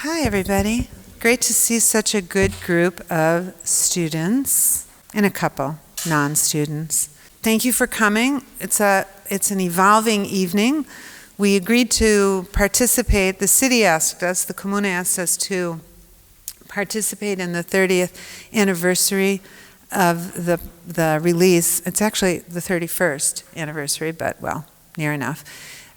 Hi, everybody. Great to see such a good group of students and a couple non-students. Thank you for coming. It's an evolving evening. We agreed to participate. The city asked us, the Comune asked us to participate in the 30th anniversary of the release. It's actually the 31st anniversary, but well, near enough,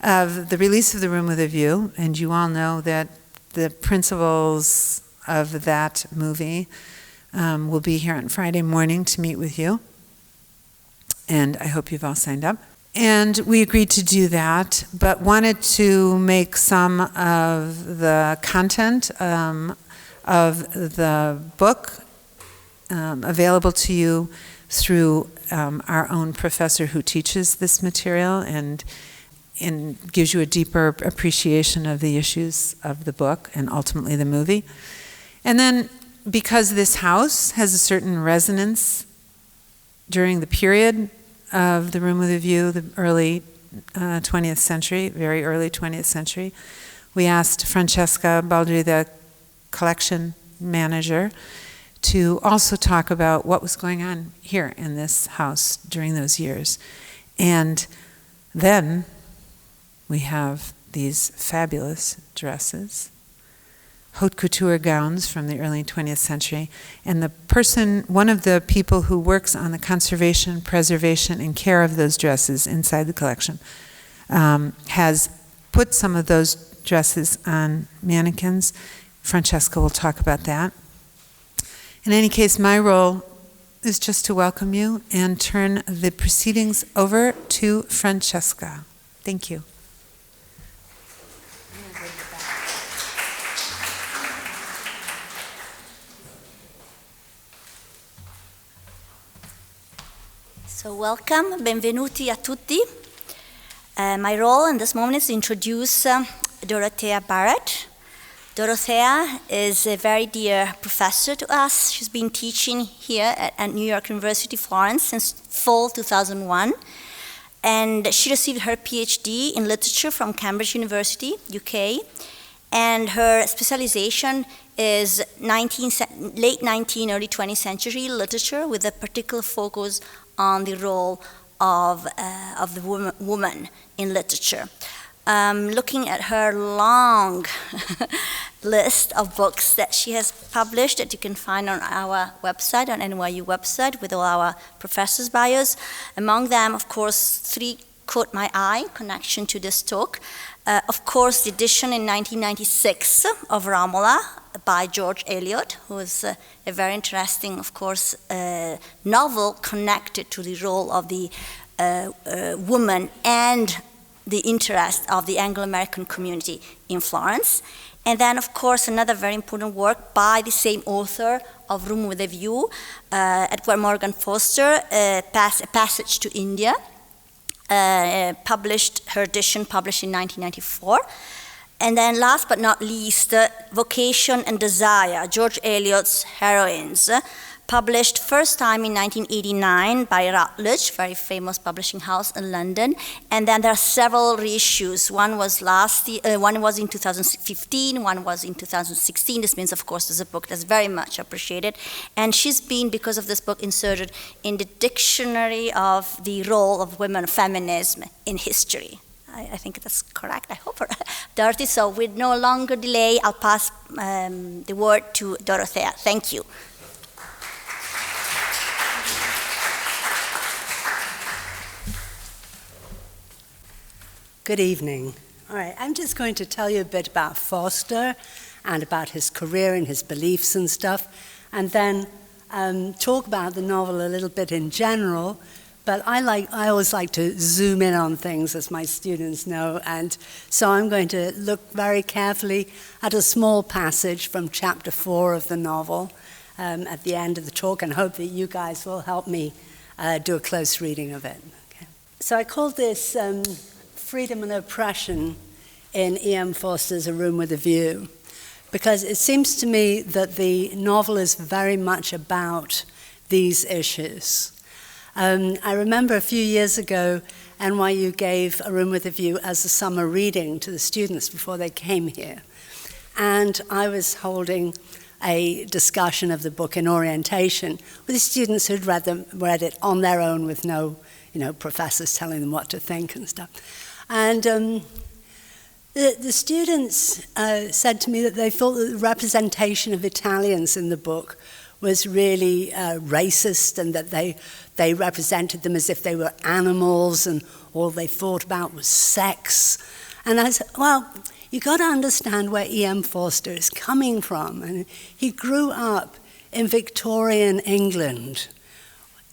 of the release of The Room with a View. And you all know that the principals of that movie will be here on Friday morning to meet with you. And I hope you've all signed up. And we agreed to do that, but wanted to make some of the content of the book available to you through our own professor who teaches this material and gives you a deeper appreciation of the issues of the book and ultimately the movie. And then because this house has a certain resonance during the period of The Room with a View, the early 20th century, very early 20th century, we asked Francesca Baldry, the collection manager, to also talk about what was going on here in this house during those years. And then we have these fabulous dresses, haute couture gowns from the early 20th century, and one of the people who works on the conservation, preservation, and care of those dresses inside the collection has put some of those dresses on mannequins. Francesca will talk about that. In any case, my role is just to welcome you and turn the proceedings over to Francesca. Thank you. So welcome, benvenuti a tutti. My role in this moment is to introduce Dorothea Barrett. Dorothea is a very dear professor to us. She's been teaching here at New York University, Florence since fall 2001. And she received her PhD in literature from Cambridge University, UK. And her specialization is late 19th, early 20th century literature with a particular focus on the role of the woman in literature. Looking at her long list of books that she has published that you can find on our website, on NYU website, with all our professors' bios. Among them, of course, three caught my eye in connection to this talk. Of course, the edition in 1996 of Romola by George Eliot, who is a very interesting, of course, novel connected to the role of the woman and the interest of the Anglo-American community in Florence. And then, of course, another very important work by the same author of Room with a View, Edward Morgan Foster, A Passage to India, her edition published in 1994. And then last but not least, Vocation and Desire, George Eliot's Heroines, published first time in 1989 by Routledge, very famous publishing house in London. And then there are several reissues. One was one was in 2015, one was in 2016. This means, of course, there's a book that's very much appreciated. And she's been, because of this book, inserted in the dictionary of the role of women, feminism in history. I think that's correct, I hope. Dorothy, so with no longer delay, I'll pass the word to Dorothea. Thank you. Good evening. All right, I'm just going to tell you a bit about Foster and about his career and his beliefs and stuff, and then talk about the novel a little bit in general. But I always like to zoom in on things, as my students know, and so I'm going to look very carefully at a small passage from chapter 4 of the novel at the end of the talk, and hope that you guys will help me do a close reading of it. Okay. So I called this Freedom and Oppression in E.M. Forster's A Room with a View, because it seems to me that the novel is very much about these issues. I remember a few years ago, NYU gave A Room with a View as a summer reading to the students before they came here. And I was holding a discussion of the book in orientation with the students who'd read it on their own with no, professors telling them what to think and stuff. And the students said to me that they thought that the representation of Italians in the book was really racist, and that they represented them as if they were animals and all they thought about was sex. And I said, well, you got to understand where E.M. Forster is coming from. And he grew up in Victorian England.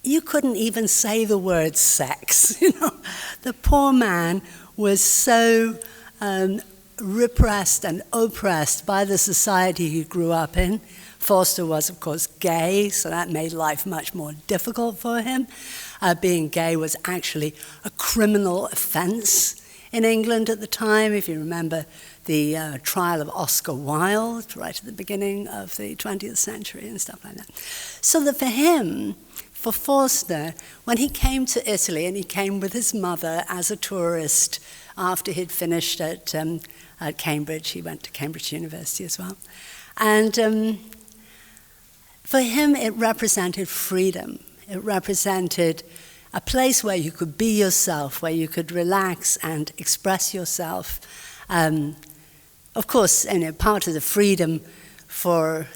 You couldn't even say the word sex. The poor man was so repressed and oppressed by the society he grew up in. Forster was, of course, gay, so that made life much more difficult for him. Being gay was actually a criminal offense in England at the time. If you remember the trial of Oscar Wilde, right at the beginning of the 20th century and stuff like that. So that for Forster, when he came to Italy, and he came with his mother as a tourist after he'd finished at Cambridge, he went to Cambridge University as well, and for him it represented freedom. It represented a place where you could be yourself, where you could relax and express yourself. Of course, part of the freedom for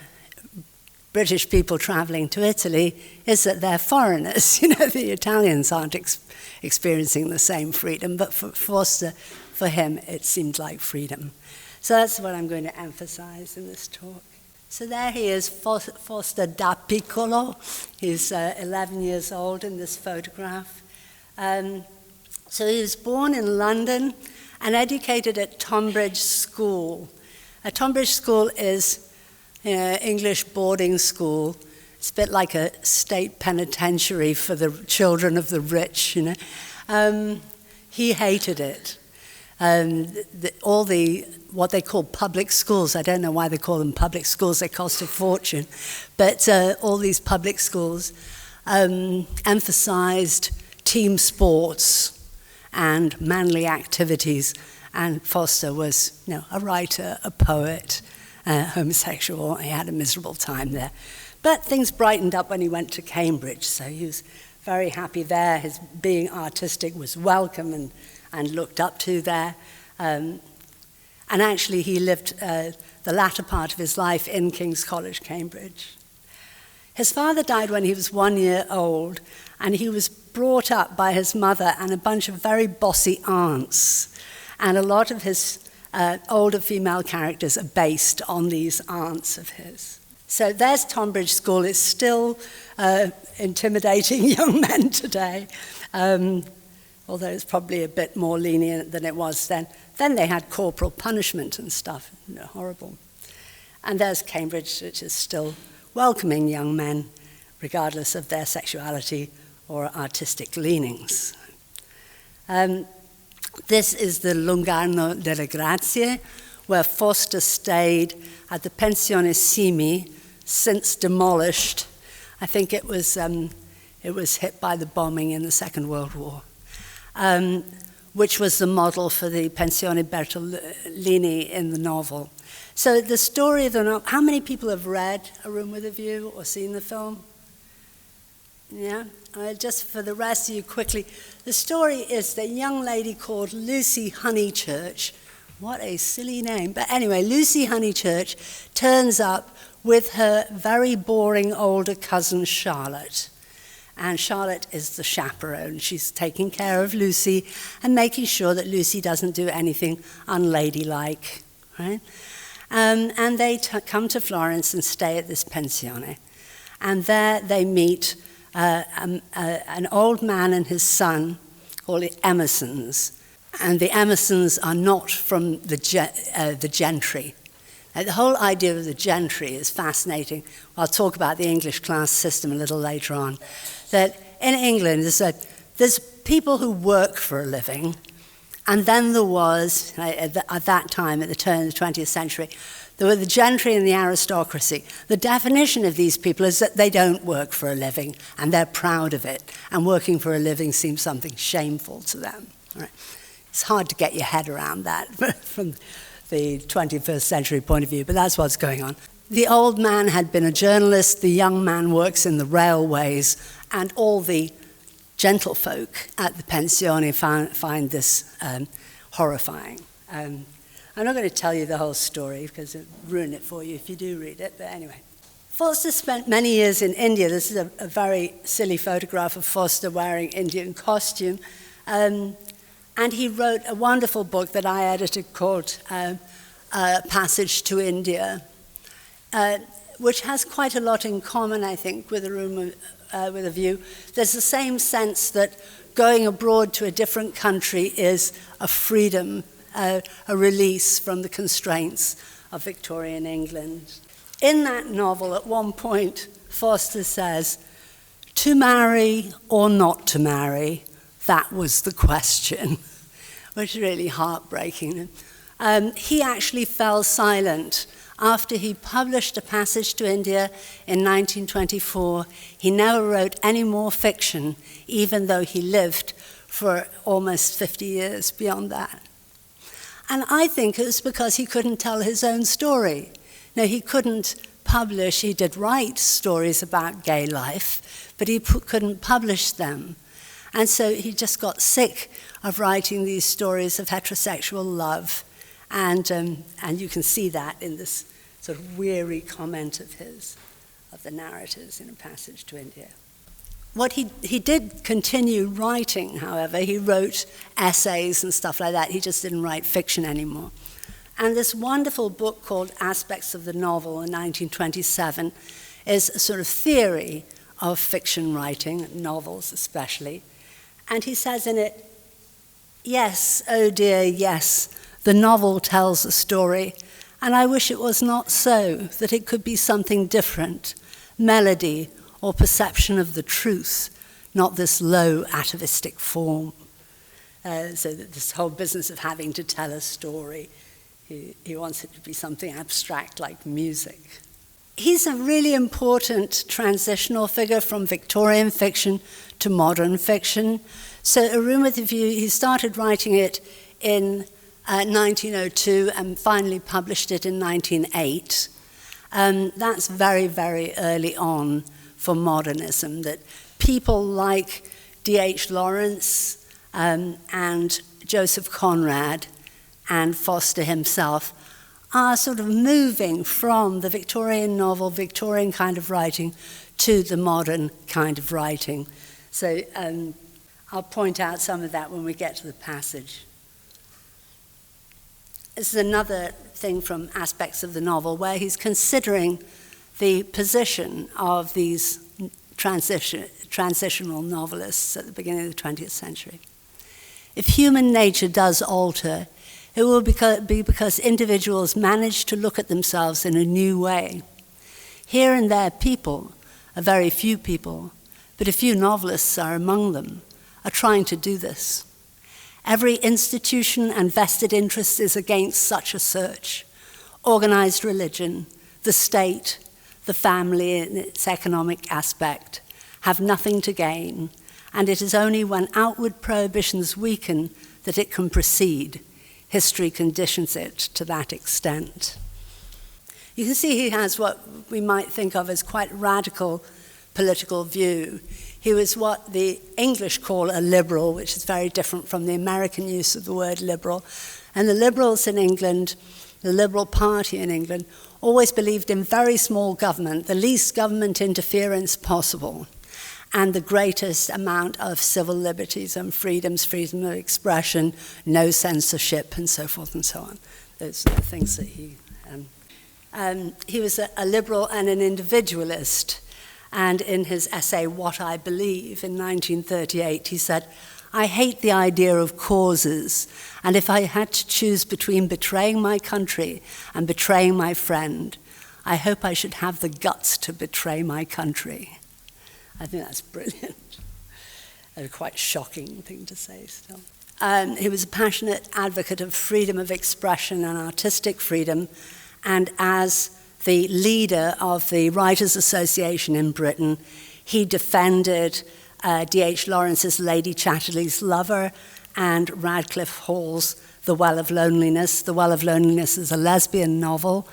British people traveling to Italy is that they're foreigners. The Italians aren't experiencing the same freedom, but for Forster, for him, it seemed like freedom. So that's what I'm going to emphasize in this talk. So there he is, Forster da Piccolo. He's 11 years old in this photograph. So he was born in London and educated at Tonbridge School. Tonbridge School is English boarding school. It's a bit like a state penitentiary for the children of the rich, He hated it. What they call public schools, I don't know why they call them public schools, they cost a fortune, but all these public schools emphasized team sports and manly activities, and Forster was a writer, a poet, homosexual. He had a miserable time there. But things brightened up when he went to Cambridge, so he was very happy there. His being artistic was welcome and looked up to there. And actually he lived the latter part of his life in King's College, Cambridge. His father died when he was 1 year old, and he was brought up by his mother and a bunch of very bossy aunts. And a lot of his older female characters are based on these aunts of his. So there's Tonbridge School. It's still intimidating young men today, although it's probably a bit more lenient than it was then. Then they had corporal punishment and stuff, horrible. And there's Cambridge, which is still welcoming young men, regardless of their sexuality or artistic leanings. This is the Lungarno delle Grazie, where Forster stayed at the Pensione Simi, since demolished. I think it was hit by the bombing in the Second World War, which was the model for the Pensione Bertolini in the novel. So the story of the novel, how many people have read A Room with a View or seen the film? Yeah? Just for the rest of you quickly, the story is that a young lady called Lucy Honeychurch, what a silly name, but anyway, Lucy Honeychurch turns up with her very boring older cousin Charlotte. And Charlotte is the chaperone. She's taking care of Lucy and making sure that Lucy doesn't do anything unladylike, right? And they come to Florence and stay at this pensione. And there they meet an old man and his son called the Emersons. And the Emersons are not from the gentry. The whole idea of the gentry is fascinating. I'll talk about the English class system a little later on. That in England, there's people who work for a living, and then there was, at that time, at the turn of the 20th century, there were the gentry and the aristocracy. The definition of these people is that they don't work for a living, and they're proud of it, and working for a living seems something shameful to them. Right? It's hard to get your head around that from the 21st century point of view, but that's what's going on. The old man had been a journalist, the young man works in the railways, and all the gentlefolk at the pensione find this horrifying. I'm not going to tell you the whole story because it will ruin it for you if you do read it, but anyway. Forster spent many years in India. This is a very silly photograph of Forster wearing Indian costume. And he wrote a wonderful book that I edited called Passage to India, which has quite a lot in common, I think, with with a view. There's the same sense that going abroad to a different country is a freedom, a release from the constraints of Victorian England. In that novel, at one point, Forster says, to marry or not to marry, that was the question, which is really heartbreaking. He actually fell silent. After he published A Passage to India in 1924, he never wrote any more fiction, even though he lived for almost 50 years beyond that. And I think it was because he couldn't tell his own story. Now, he couldn't publish, he did write stories about gay life, but he couldn't publish them. And so he just got sick of writing these stories of heterosexual love. And you can see that in this sort of weary comment of his, of the narratives in A Passage to India. What he did continue writing, however. He wrote essays and stuff like that. He just didn't write fiction anymore. And this wonderful book called Aspects of the Novel in 1927 is a sort of theory of fiction writing, novels especially. And he says in it, yes, oh dear, yes, the novel tells a story, and I wish it was not so, that it could be something different, melody or perception of the truth, not this low atavistic form. So that this whole business of having to tell a story, he wants it to be something abstract like music. He's a really important transitional figure from Victorian fiction to modern fiction. So A Room with a View, he started writing it in 1902 and finally published it in 1908. That's very, very early on for modernism, that people like D.H. Lawrence and Joseph Conrad and Forster himself are sort of moving from the Victorian novel, Victorian kind of writing, to the modern kind of writing. So I'll point out some of that when we get to the passage. This is another thing from Aspects of the Novel, where he's considering the position of these transitional novelists at the beginning of the 20th century. If human nature does alter, it will be because individuals manage to look at themselves in a new way. Here and there, people, a very few people, but a few novelists are among them, are trying to do this. Every institution and vested interest is against such a search. Organized religion, the state, the family in its economic aspect have nothing to gain, and it is only when outward prohibitions weaken that it can proceed. History conditions it to that extent. You can see he has what we might think of as quite radical political view. He was what the English call a liberal, which is very different from the American use of the word liberal. And the liberals in England, the Liberal Party in England, always believed in very small government, the least government interference possible, and the greatest amount of civil liberties and freedoms, freedom of expression, no censorship, and so forth and so on. Those are the things that he was a liberal and an individualist. And in his essay, What I Believe, in 1938, he said, I hate the idea of causes, and if I had to choose between betraying my country and betraying my friend, I hope I should have the guts to betray my country. I think that's brilliant. A quite shocking thing to say still. He was a passionate advocate of freedom of expression and artistic freedom, and as the leader of the Writers' Association in Britain, he defended D.H. Lawrence's Lady Chatterley's Lover and Radcliffe Hall's The Well of Loneliness. The Well of Loneliness is a lesbian novel.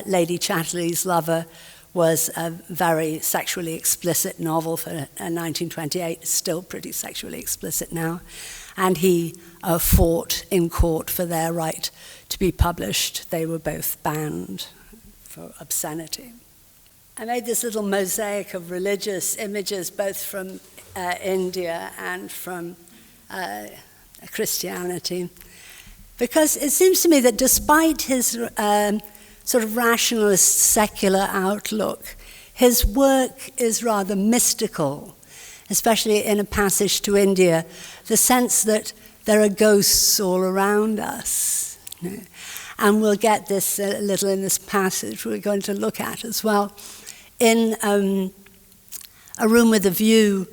Lady Chatterley's Lover was a very sexually explicit novel for 1928. It's still pretty sexually explicit now. And he fought in court for their right to be published. They were both banned for obscenity. I made this little mosaic of religious images, both from India and from Christianity, because it seems to me that despite his sort of rationalist secular outlook, his work is rather mystical, especially in a passage to India, the sense that there are ghosts all around us. You know? And we'll get this a little in this passage we're going to look at as well. In A Room with a View,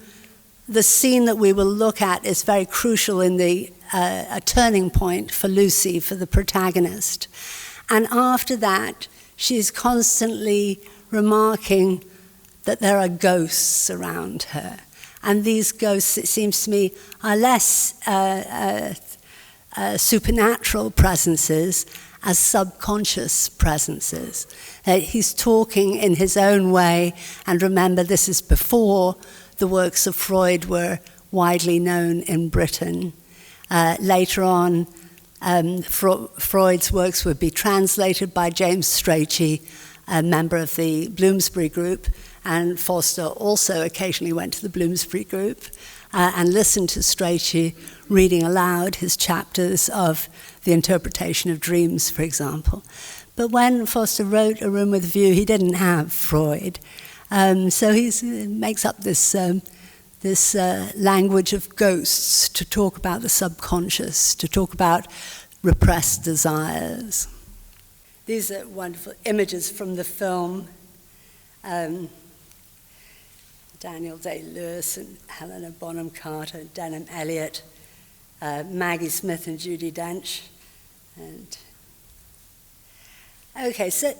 the scene that we will look at is very crucial in a turning point for Lucy, for the protagonist. And after that, she's constantly remarking that there are ghosts around her. And these ghosts, it seems to me, are less supernatural presences as subconscious presences. He's talking in his own way, and remember, this is before the works of Freud were widely known in Britain. Later on, Freud's works would be translated by James Strachey, a member of the Bloomsbury Group, and Forster also occasionally went to the Bloomsbury Group and listened to Strachey reading aloud his chapters of The Interpretation of Dreams, for example. But when Forster wrote A Room with a View, he didn't have Freud. So he makes up this language of ghosts to talk about the subconscious, to talk about repressed desires. These are wonderful images from the film. Daniel Day-Lewis and Helena Bonham Carter, Denham Elliott, Maggie Smith and Judi Dench. Okay, so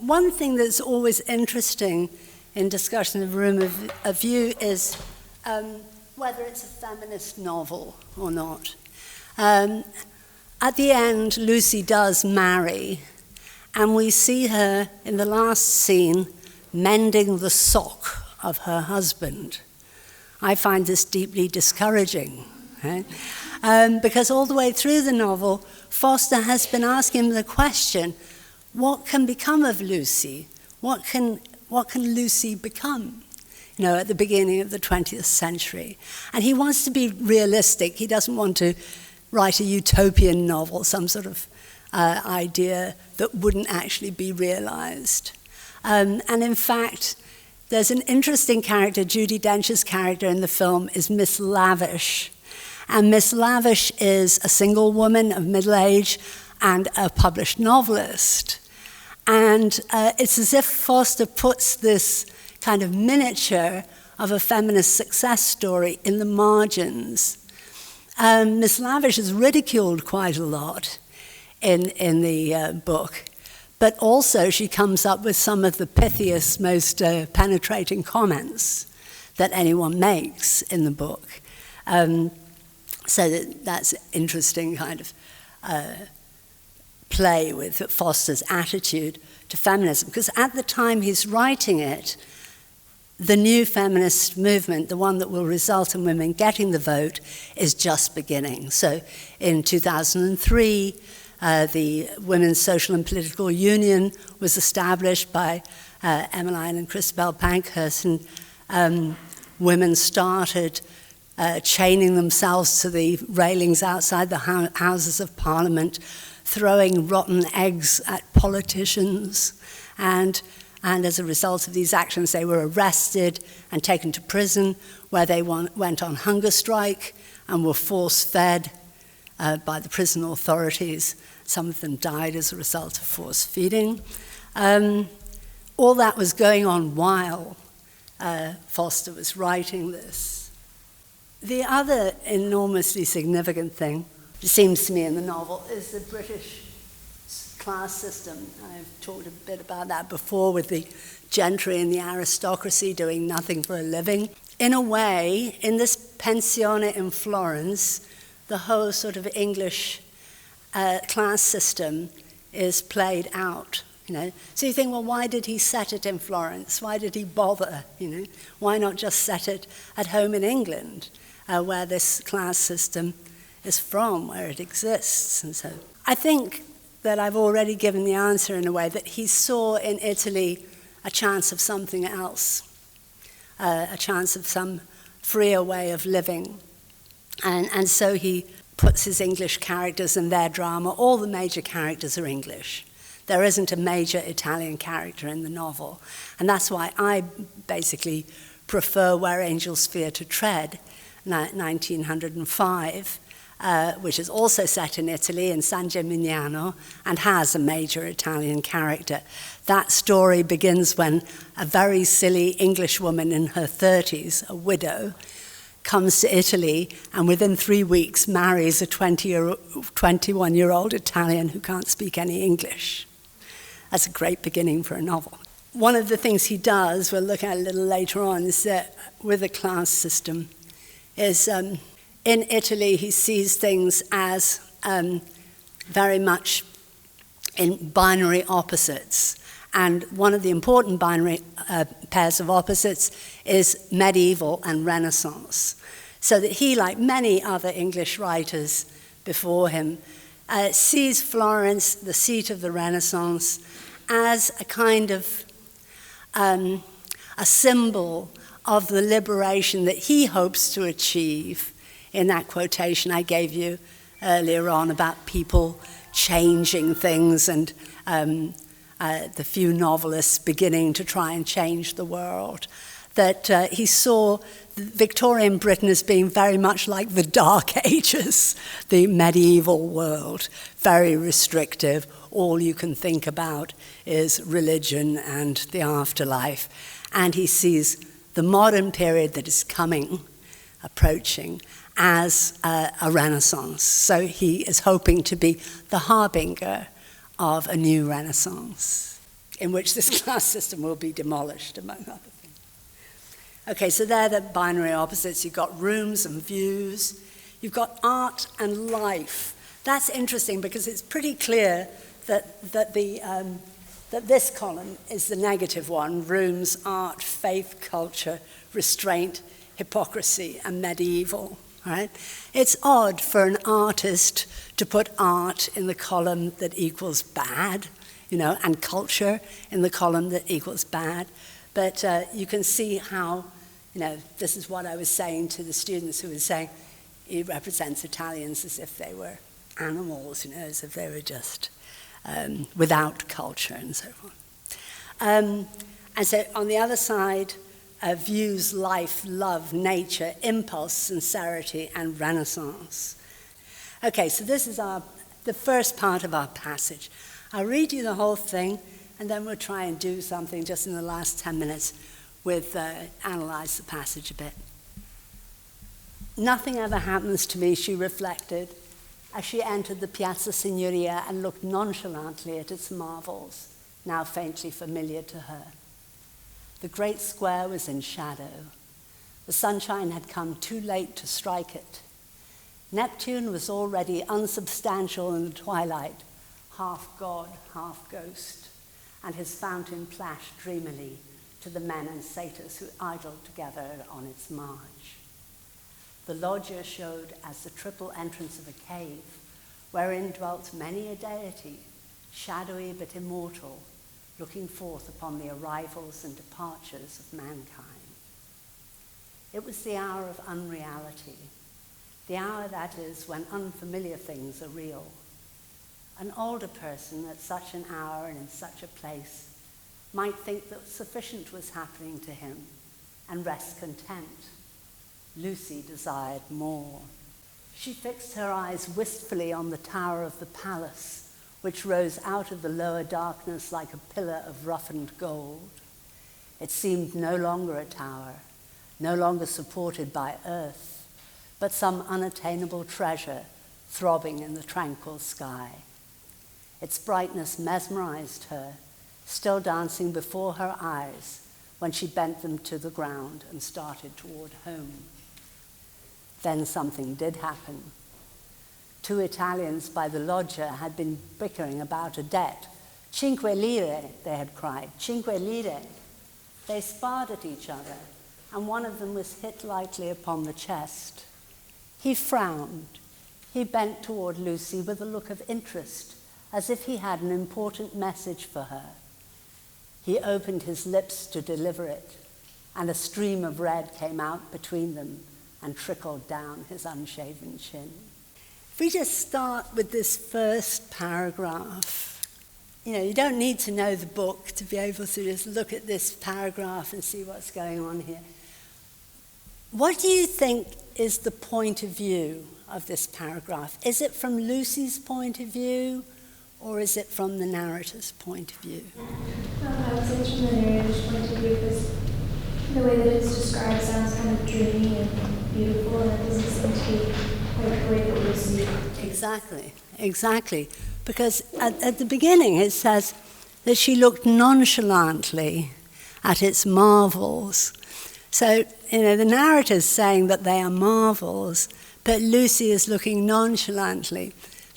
one thing that's always interesting in discussion of Room of View is whether it's a feminist novel or not. At the end, Lucy does marry, and we see her in the last scene mending the sock of her husband. I find this deeply discouraging, right? Because all the way through the novel, Forster has been asking the question, what can become of Lucy? What can Lucy become? You know, at the beginning of the 20th century. And he wants to be realistic. He doesn't want to write a utopian novel, some sort of idea that wouldn't actually be realized. And in fact, there's an interesting character. Judi Dench's character in the film is Miss Lavish. And Miss Lavish is a single woman of middle age and a published novelist. And it's as if Forster puts this kind of miniature of a feminist success story in the margins. Miss Lavish is ridiculed quite a lot in the book, but also she comes up with some of the pithiest, most penetrating comments that anyone makes in the book. So that's interesting kind of play with Forster's attitude to feminism, because at the time he's writing it, the new feminist movement, the one that will result in women getting the vote, is just beginning. So in 2003, the Women's Social and Political Union was established by Emmeline and Christabel Pankhurst, and women started chaining themselves to the railings outside the Houses of Parliament, throwing rotten eggs at politicians, and as a result of these actions, they were arrested and taken to prison, where they went on hunger strike and were force-fed by the prison authorities. Some of them died as a result of force feeding. All that was going on while Forster was writing this. The other enormously significant thing, it seems to me in the novel, is the British class system. I've talked a bit about that before, with the gentry and the aristocracy doing nothing for a living. In a way, in this pensione in Florence, the whole sort of English class system is played out. So you think, well, why did he set it in Florence? Why did he bother? Why not just set it at home in England, where this class system is from, where it exists? And so I think that I've already given the answer in a way, that he saw in Italy a chance of something else, a chance of some freer way of living. And so he puts his English characters in their drama. All the major characters are English. There isn't a major Italian character in the novel. And that's why I basically prefer Where Angels Fear to Tread, 1905, which is also set in Italy, in San Gimignano, and has a major Italian character. That story begins when a very silly English woman in her 30s, a widow, comes to Italy and within 3 weeks marries a 21-year-old Italian who can't speak any English. That's a great beginning for a novel. One of the things he does, we'll look at a little later on, is that with the class system, is in Italy he sees things as very much in binary opposites. And one of the important binary pairs of opposites is medieval and Renaissance. So that he, like many other English writers before him, sees Florence, the seat of the Renaissance, as a kind of a symbol of the liberation that he hopes to achieve in that quotation I gave you earlier on about people changing things and the few novelists beginning to try and change the world. That he saw Victorian Britain as being very much like the Dark Ages, the medieval world, very restrictive. All you can think about is religion and the afterlife. And he sees the modern period that is coming, approaching, as a Renaissance. So he is hoping to be the harbinger of a new Renaissance, in which this class system will be demolished, among other things. Okay, so they're the binary opposites. You've got rooms and views. You've got art and life. That's interesting because it's pretty clear that this column is the negative one: rooms, art, faith, culture, restraint, hypocrisy, and medieval. Right? It's odd for an artist to put art in the column that equals bad, and culture in the column that equals bad. But you can see how, this is what I was saying to the students who were saying he represents Italians as if they were animals, as if they were just without culture and so on. And so on the other side, views, life, love, nature, impulse, sincerity, and Renaissance. Okay, so this is the first part of our passage. I'll read you the whole thing, and then we'll try and do something just in the last 10 minutes with analyze the passage a bit. Nothing ever happens to me, she reflected, as she entered the Piazza Signoria and looked nonchalantly at its marvels, now faintly familiar to her. The great square was in shadow. The sunshine had come too late to strike it. Neptune was already unsubstantial in the twilight, half god, half ghost, and his fountain plashed dreamily to the men and satyrs who idled together on its marge. The loggia showed as the triple entrance of a cave, wherein dwelt many a deity, shadowy but immortal, looking forth upon the arrivals and departures of mankind. It was the hour of unreality, the hour, that is, when unfamiliar things are real. An older person at such an hour and in such a place might think that sufficient was happening to him and rest content. Lucy desired more. She fixed her eyes wistfully on the tower of the palace, which rose out of the lower darkness like a pillar of roughened gold. It seemed no longer a tower, no longer supported by earth, but some unattainable treasure throbbing in the tranquil sky. Its brightness mesmerized her, still dancing before her eyes when she bent them to the ground and started toward home. Then something did happen. two Italians by the loggia had been bickering about a debt. Cinque lire, they had cried, cinque lire. They sparred at each other, and one of them was hit lightly upon the chest. He frowned. He bent toward Lucy with a look of interest, as if he had an important message for her. He opened his lips to deliver it, and a stream of red came out between them and trickled down his unshaven chin. If we just start with this first paragraph, you don't need to know the book to be able to just look at this paragraph and see what's going on here. What do you think is the point of view of this paragraph? Is it from Lucy's point of view, or is it from the narrator's point of view? I would say it's from the narrator's point of view, because the way that it's described sounds kind of dreamy and beautiful, and it doesn't seem to be quite the way that we see it. Exactly. Because at the beginning it says that she looked nonchalantly at its marvels. So, the narrator's saying that they are marvels, but Lucy is looking nonchalantly.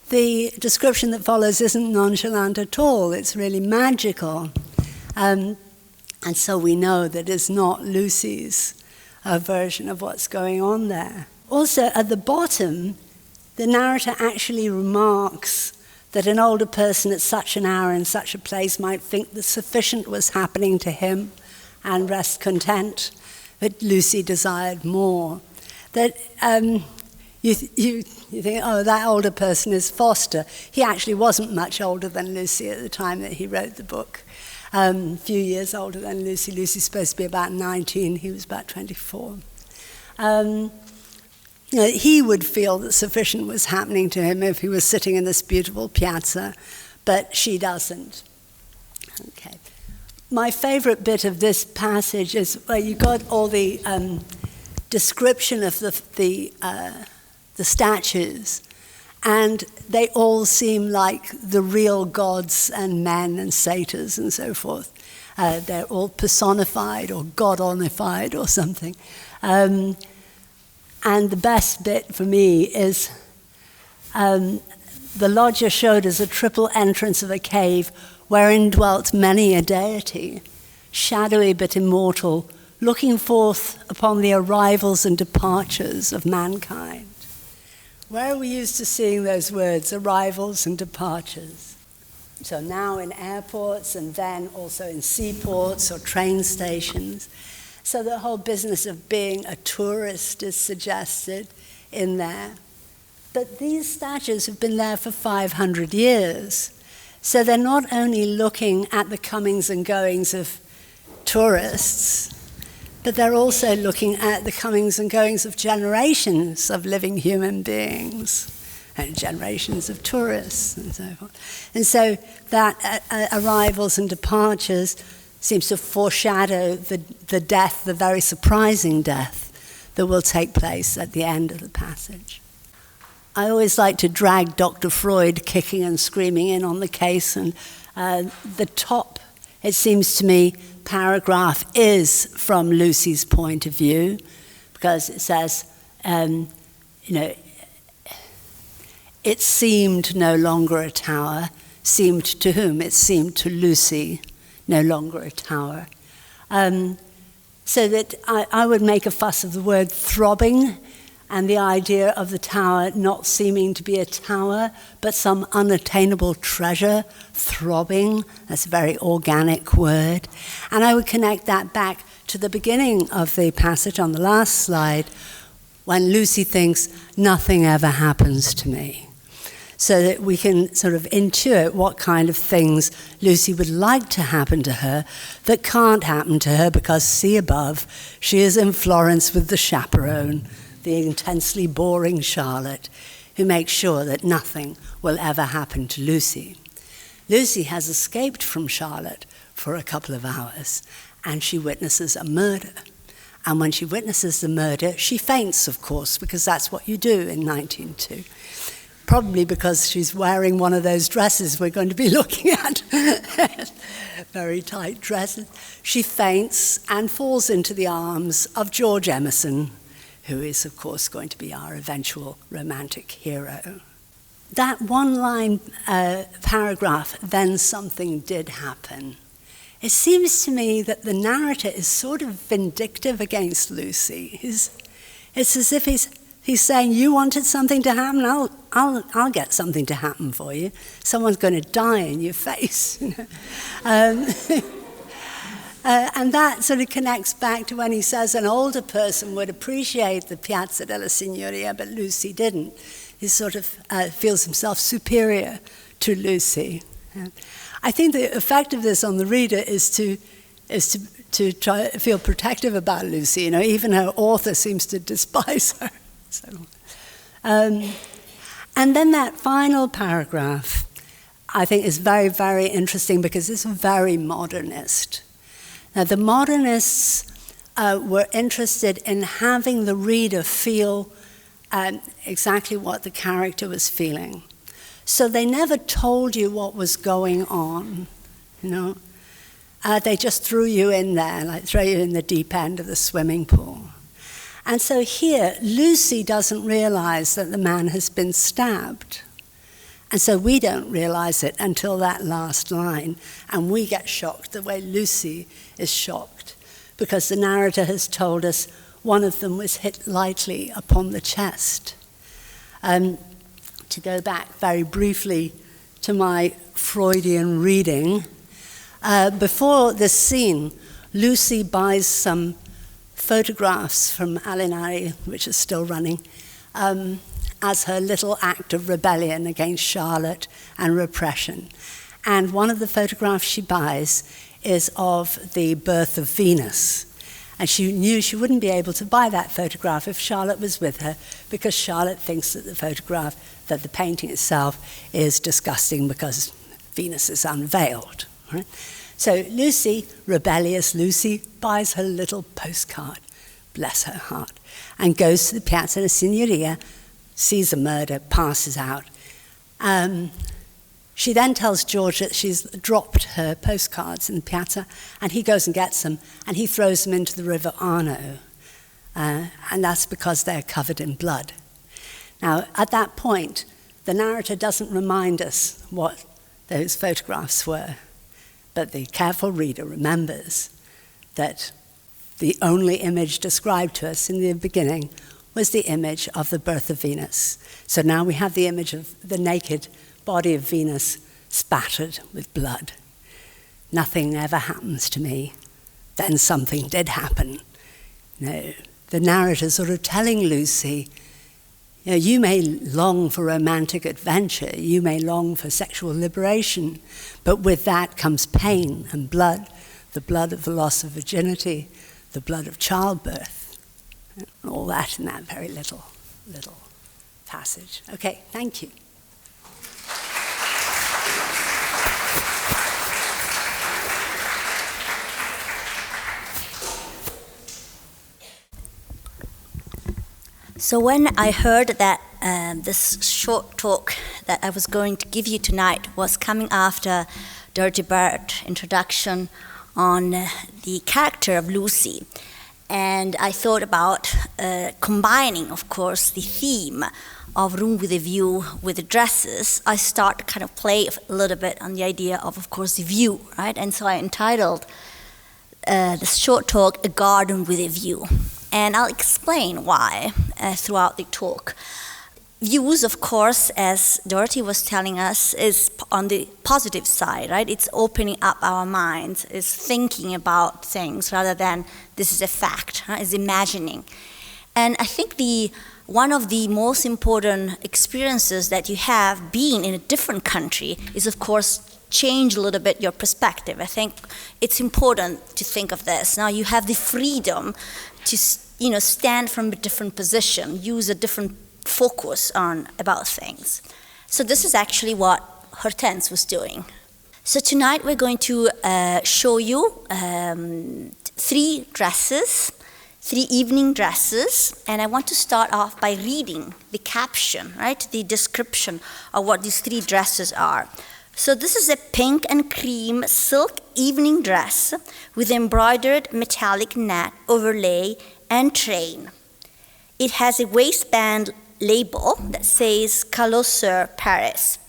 The description that follows isn't nonchalant at all. It's really magical. And so we know that it's not Lucy's version of what's going on there. Also, at the bottom, the narrator actually remarks that an older person at such an hour in such a place might think that sufficient was happening to him and rest content, but Lucy desired more. That you think, oh, that older person is Foster. He actually wasn't much older than Lucy at the time that he wrote the book. A few years older than Lucy. Lucy's supposed to be about 19, he was about 24. He would feel that sufficient was happening to him if he was sitting in this beautiful piazza, but she doesn't. Okay. My favorite bit of this passage is where you got all the description of the statues, and they all seem like the real gods and men and satyrs and so forth. They're all personified or godonified or something. And the best bit for me is the loggia showed us a triple entrance of a cave wherein dwelt many a deity, shadowy but immortal, looking forth upon the arrivals and departures of mankind. Where are we used to seeing those words, arrivals and departures? So now in airports, and then also in seaports or train stations. So the whole business of being a tourist is suggested in there. But these statues have been there for 500 years. So they're not only looking at the comings and goings of tourists, but they're also looking at the comings and goings of generations of living human beings and generations of tourists and so forth. And so that arrivals and departures seems to foreshadow the death, the very surprising death that will take place at the end of the passage. I always like to drag Dr. Freud kicking and screaming in on the case, and the top, it seems to me, paragraph is from Lucy's point of view, because it says, it seemed no longer a tower. Seemed to whom? It seemed to Lucy, no longer a tower. So that I would make a fuss of the word throbbing, and the idea of the tower not seeming to be a tower, but some unattainable treasure, throbbing. That's a very organic word. And I would connect that back to the beginning of the passage on the last slide, when Lucy thinks, nothing ever happens to me. So that we can sort of intuit what kind of things Lucy would like to happen to her that can't happen to her because, see above, she is in Florence with the chaperone, the intensely boring Charlotte, who makes sure that nothing will ever happen to Lucy. Lucy has escaped from Charlotte for a couple of hours, and she witnesses a murder. And when she witnesses the murder, she faints, of course, because that's what you do in 1902. Probably because she's wearing one of those dresses we're going to be looking at. Very tight dresses. She faints and falls into the arms of George Emerson, who is, of course, going to be our eventual romantic hero. that one-line paragraph, then something did happen. It seems to me that the narrator is sort of vindictive against Lucy. It's as if he's saying, you wanted something to happen, I'll get something to happen for you. Someone's going to die in your face. And that sort of connects back to when he says an older person would appreciate the Piazza della Signoria, but Lucy didn't. He sort of feels himself superior to Lucy. I think the effect of this on the reader is to try to feel protective about Lucy. You know, even her author seems to despise her. So, and then that final paragraph, I think, is very, very interesting because it's very modernist. Now, the modernists were interested in having the reader feel exactly what the character was feeling. So they never told you what was going on, you know. They just threw you in there, like throw you in the deep end of the swimming pool. And so here, Lucy doesn't realize that the man has been stabbed. And so we don't realize it until that last line, and we get shocked the way Lucy is shocked, because the narrator has told us one of them was hit lightly upon the chest. To go back very briefly to my Freudian reading, before this scene, Lucy buys some photographs from Alinari, which is still running, as her little act of rebellion against Charlotte and repression. And one of the photographs she buys is of the birth of Venus. And she knew she wouldn't be able to buy that photograph if Charlotte was with her, because Charlotte thinks that the painting itself is disgusting because Venus is unveiled. Right? So Lucy, rebellious Lucy, buys her little postcard, bless her heart, and goes to the Piazza della Signoria, sees a murder, passes out. She then tells George that she's dropped her postcards in the piazza, and he goes and gets them, and he throws them into the River Arno. And that's because they're covered in blood. Now, at that point, the narrator doesn't remind us what those photographs were, but the careful reader remembers that the only image described to us in the beginning was the image of the birth of Venus. So now we have the image of the naked body of Venus spattered with blood. Nothing ever happens to me. Then something did happen. No, the narrator sort of telling Lucy, you know, you may long for romantic adventure, you may long for sexual liberation, but with that comes pain and blood, the blood of the loss of virginity, the blood of childbirth, all that in that very little passage. Okay, thank you. So when I heard that this short talk that I was going to give you tonight was coming after Dorothy Barrett's introduction on the character of Lucy, and I thought about combining, of course, the theme of Room with a View with the dresses, I start to kind of play a little bit on the idea of course, the view, right? And so I entitled this short talk, A Garden with a View. And I'll explain why throughout the talk. Views, of course, as Dorothy was telling us, is on the positive side, right? It's opening up our minds, it's thinking about things rather than this is a fact, right? It's imagining. And I think one of the most important experiences that you have being in a different country is, of course, change a little bit your perspective. I think it's important to think of this. Now you have the freedom to stand from a different position, use a different focus about things. So this is actually what Hortense was doing. So tonight we're going to show you 3 dresses, 3 evening dresses, and I want to start off by reading the caption, right? The description of what these 3 dresses are. So this is a pink and cream silk evening dress with embroidered metallic net overlay and train. It has a waistband label that says Calo Sur Paris.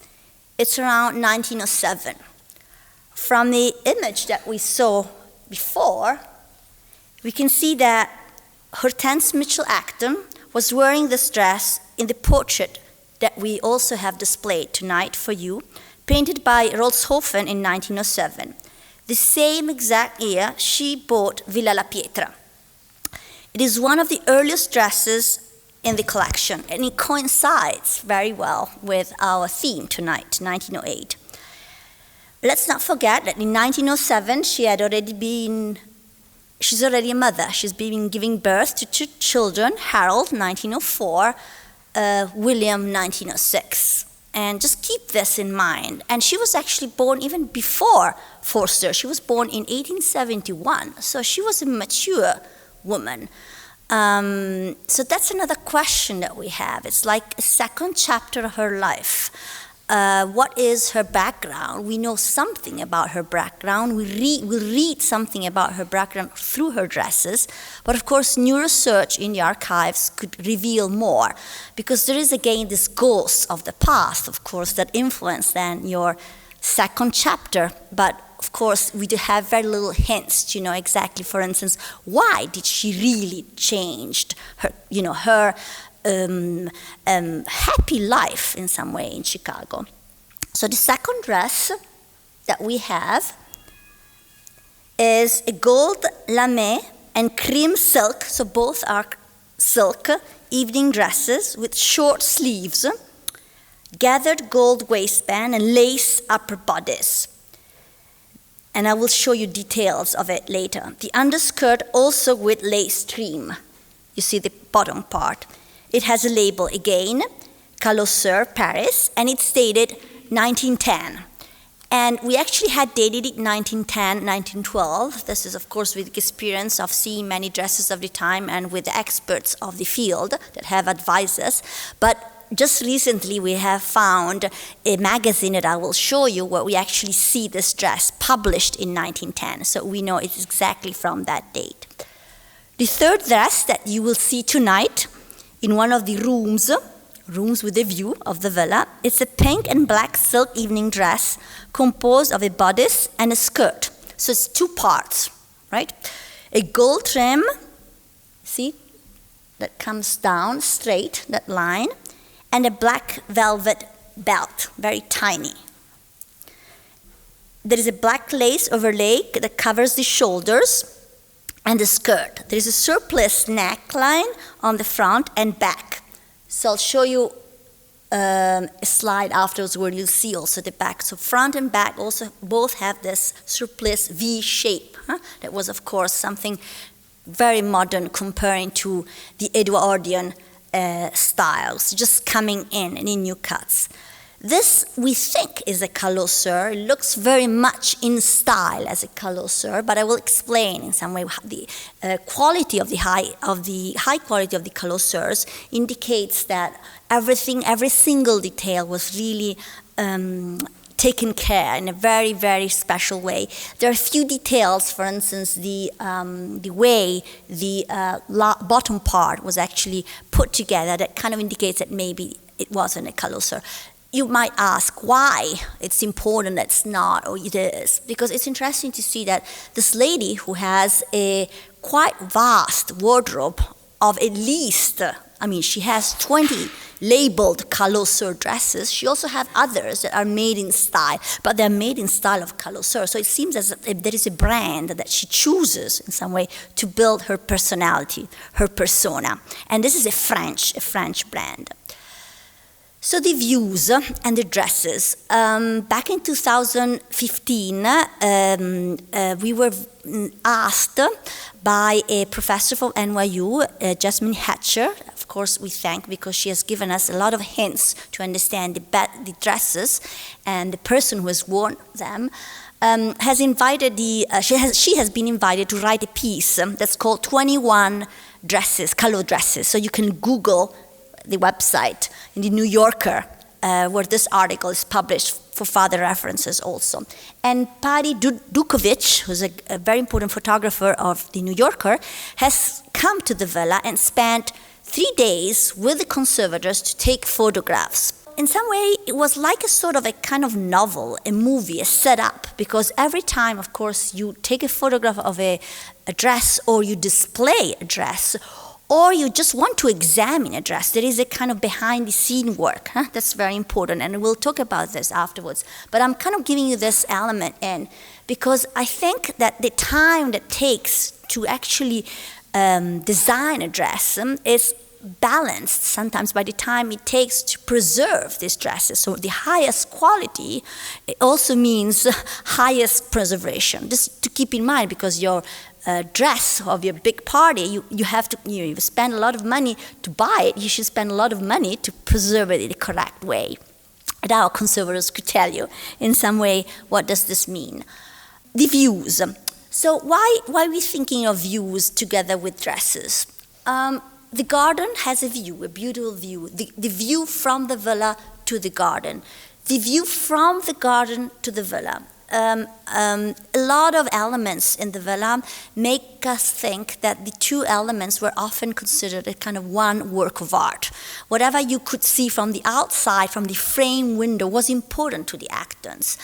It's around 1907. From the image that we saw before, we can see that Hortense Mitchell-Acton was wearing this dress in the portrait that we also have displayed tonight for you, painted by Rolshofen in 1907. The same exact year, she bought Villa La Pietra. It is one of the earliest dresses in the collection, and it coincides very well with our theme tonight, 1908. Let's not forget that in 1907, she's already a mother. She's been giving birth to 2 children, Harold, 1904, William, 1906. And just keep this in mind. And she was actually born even before Forster. She was born in 1871, so she was a mature woman. So that's another question that we have. It's like a second chapter of her life. What is her background? We know something about her background. We read something about her background through her dresses. But of course, new research in the archives could reveal more, because there is again this ghost of the past, of course, that influenced then your second chapter. But of course, we do have very little hints to know exactly, for instance, why did she really change her happy life in some way in Chicago. So the second dress that we have is a gold lame and cream silk, so both are silk evening dresses with short sleeves, gathered gold waistband and lace upper bodice. And I will show you details of it later. The underskirt also with lace trim. You see the bottom part. It has a label again, Calo Sur Paris, and it's dated 1910. And we actually had dated it 1910, 1912. This is, of course, with the experience of seeing many dresses of the time and with the experts of the field that have advised us. But just recently, we have found a magazine that I will show you where we actually see this dress published in 1910. So we know it's exactly from that date. The third dress that you will see tonight in one of the rooms with a view of the villa, it's a pink and black silk evening dress composed of a bodice and a skirt. So it's 2 parts, right? A gold trim, see, that comes down straight, that line, and a black velvet belt, very tiny. There is a black lace overlay that covers the shoulders and the skirt. There is a surplice neckline on the front and back. So I'll show you a slide afterwards where you'll see also the back. So front and back also both have this surplice V shape. That was, of course, something very modern comparing to the Edwardian styles, just coming in and in new cuts. This, we think, is a Calo Sur. It looks very much in style as a Calo Sur, but I will explain in some way how the quality of the high quality of the Calo Surs indicates that every single detail was really taken care in a very, very special way. There are a few details, for instance, the way the bottom part was actually put together that kind of indicates that maybe it wasn't a Calo Sur. You might ask why it's important that it's not, or it is. Because it's interesting to see that this lady who has a quite vast wardrobe of at least, she has 20 labeled Calo Sur dresses. She also has others that are made in style, but they're made in style of Calo Sur. So it seems as if there is a brand that she chooses in some way to build her personality, her persona. And this is a French brand. So the views and the dresses. Back in 2015, we were asked by a professor from NYU, Jasmine Hatcher. Of course, we thank because she has given us a lot of hints to understand the dresses and the person who has worn them. Has invited she has been invited to write a piece that's called 21 Dresses, Calo Dresses. So you can Google the website in the New Yorker, where this article is published for further references also. And Pari Dukovic, who's a very important photographer of the New Yorker, has come to the villa and spent 3 days with the conservators to take photographs. In some way, it was like a sort of a kind of novel, a movie, a setup, because every time, of course, you take a photograph of a dress, or you display a dress, or you just want to examine a dress, there is a kind of behind-the-scene work. That's very important, and we'll talk about this afterwards. But I'm kind of giving you this element in, because I think that the time that takes to actually design a dress is balanced sometimes by the time it takes to preserve these dresses. So the highest quality, it also means highest preservation. Just to keep in mind, because your dress of your big party, you have to, you spend a lot of money to buy it, you should spend a lot of money to preserve it in the correct way. And our conservators could tell you in some way, what does this mean? The views. So why are we thinking of views together with dresses? The garden has a view, a beautiful view. The view from the villa to the garden. The view from the garden to the villa. A lot of elements in the villa make us think that the two elements were often considered a kind of one work of art. Whatever you could see from the outside, from the frame window, was important to the actors.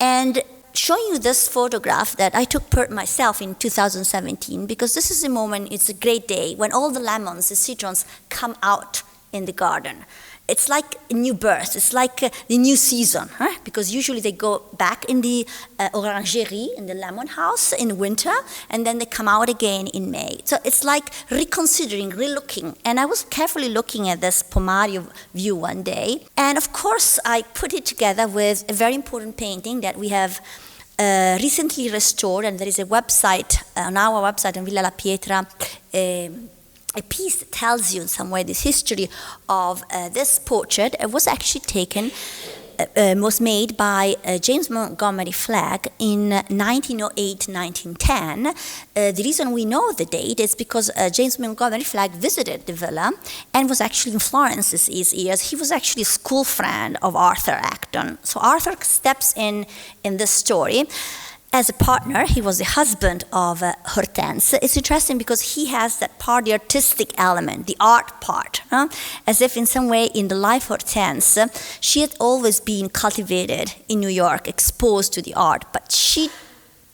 And showing you this photograph that I took myself in 2017, because this is a moment, it's a great day, when all the lemons, the citrons, come out in the garden. It's like a new birth, it's like the new season, because usually they go back in the orangerie, in the lemon house in winter, and then they come out again in May. So it's like reconsidering, relooking. And I was carefully looking at this Pomario view one day, and of course I put it together with a very important painting that we have recently restored, and there is a website, on our website on Villa La Pietra, a piece that tells you in some way this history of this portrait. It was actually taken, was made by James Montgomery Flagg in 1908-1910. The reason we know the date is because James Montgomery Flagg visited the villa and was actually in Florence these years. He was actually a school friend of Arthur Acton. So Arthur steps in this story as a partner. He was the husband of Hortense. It's interesting because he has that part, the artistic element, the art part, as if in some way in the life of Hortense, she had always been cultivated in New York, exposed to the art, but she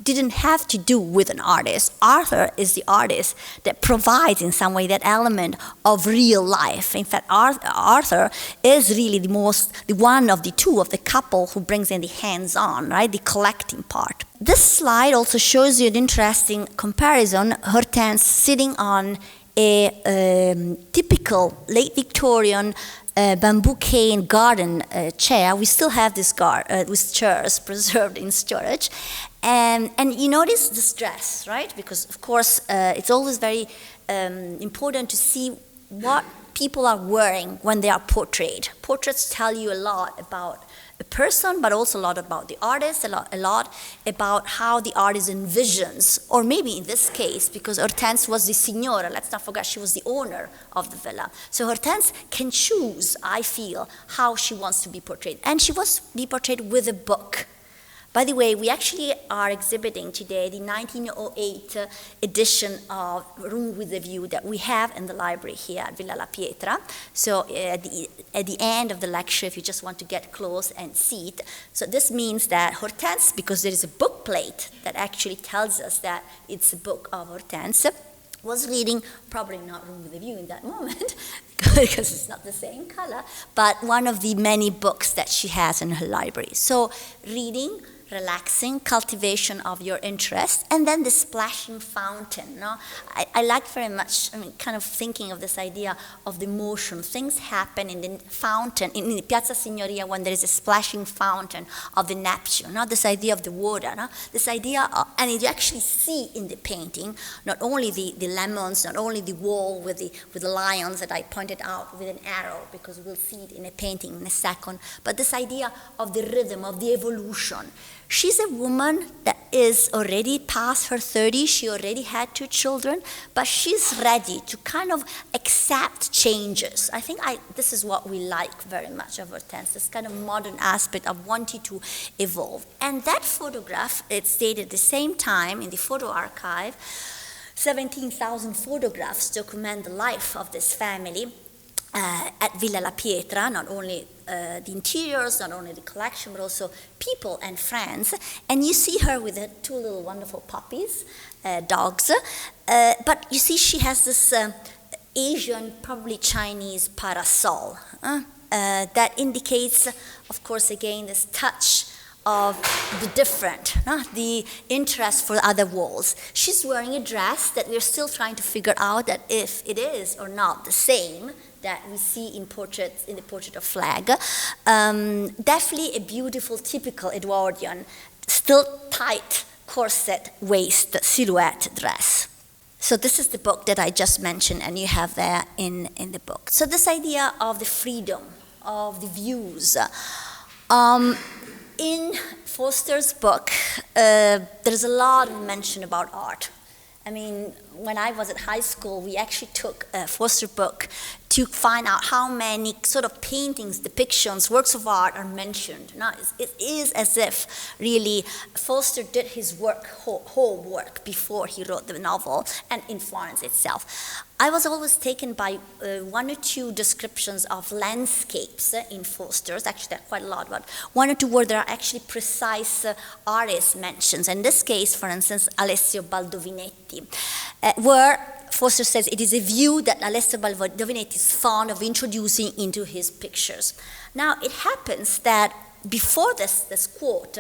didn't have to do with an artist. Arthur is the artist that provides in some way that element of real life. In fact, Arthur is really the one of the two of the couple who brings in the hands-on, right, the collecting part. This slide also shows you an interesting comparison. Hortense sitting on a typical late Victorian bamboo cane garden chair. We still have this with chairs preserved in storage. And you notice this dress, right? Because, of course, it's always very important to see what people are wearing when they are portrayed. Portraits tell you a lot about a person, but also a lot about the artist, a lot about how the artist envisions, or maybe in this case, because Hortense was the signora, let's not forget she was the owner of the villa. So Hortense can choose, I feel, how she wants to be portrayed. And she wants to be portrayed with a book. By the way, we actually are exhibiting today the 1908 edition of Room with a View that we have in the library here at Villa La Pietra. So at the end of the lecture, if you just want to get close and see it. So this means that Hortense, because there is a book plate that actually tells us that it's a book of Hortense, was reading, probably not Room with a View in that moment, because it's not the same color, but one of the many books that she has in her library. So reading, relaxing, cultivation of your interest, and then the splashing fountain. No? I like very much, kind of thinking of this idea of the motion. Things happen in the fountain, in the Piazza Signoria, when there is a splashing fountain of the Neptune, no? This idea of the water, no? This idea, and you actually see in the painting, not only the lemons, not only the wall with the lions that I pointed out with an arrow, because we'll see it in a painting in a second, but this idea of the rhythm, of the evolution. She's a woman that is already past her 30s. She already had 2 children, but she's ready to kind of accept changes. I think this is what we like very much of Hortense, this kind of modern aspect of wanting to evolve. And that photograph, it's dated at the same time in the photo archive, 17,000 photographs document the life of this family at Villa La Pietra, not only the interiors, not only the collection, but also people and friends. And you see her with her two little wonderful puppies, dogs. But you see she has this Asian, probably Chinese parasol that indicates, of course, again, this touch of the different, the interest for other worlds. She's wearing a dress that we're still trying to figure out that if it is or not the same that we see in portraits, in the portrait of Flagg. Definitely a beautiful, typical Edwardian, still tight corset waist silhouette dress. So this is the book that I just mentioned, and you have there in the book. So this idea of the freedom, of the views. In Forster's book, there's a lot of mention about art. I mean, when I was at high school, we actually took a Forster book to find out how many sort of paintings, depictions, works of art are mentioned. Now, it is as if really Forster did his work, whole work, before he wrote the novel, and in Florence itself. I was always taken by one or two descriptions of landscapes in Forster's, actually there are quite a lot, but one or two where there are actually precise artist mentions. In this case, for instance, Alessio Baldovinetti, where Forster says it is a view that Alessio Baldovinetti is fond of introducing into his pictures. Now, it happens that before this quote,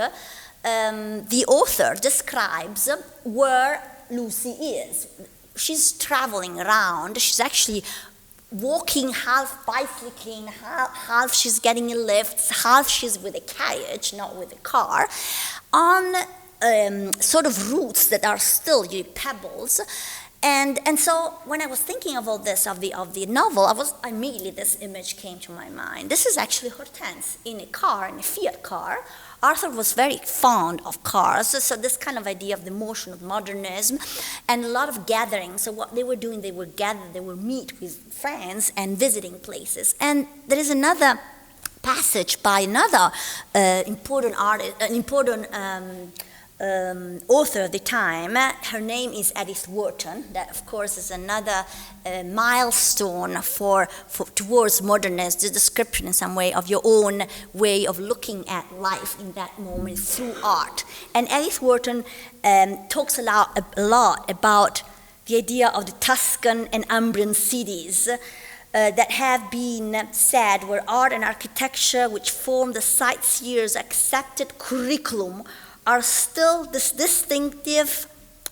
the author describes where Lucy is. She's traveling around. She's actually walking, half bicycling, half she's getting a lift, half she's with a carriage, not with a car, on sort of routes that are still pebbles. And so when I was thinking of all this, of the novel, immediately this image came to my mind. This is actually Hortense in a car, in a Fiat car. Arthur was very fond of cars, so this kind of idea of the motion of modernism and a lot of gatherings. So what they were doing, they would gather, they would meet with friends and visiting places. And there is another passage by another important artist, author of the time. Her name is Edith Wharton. That, of course, is another milestone towards modernism, the description in some way of your own way of looking at life in that moment through art. And Edith Wharton talks a lot about the idea of the Tuscan and Umbrian cities that have been said where art and architecture, which form the sightseer's accepted curriculum, are still this distinctive,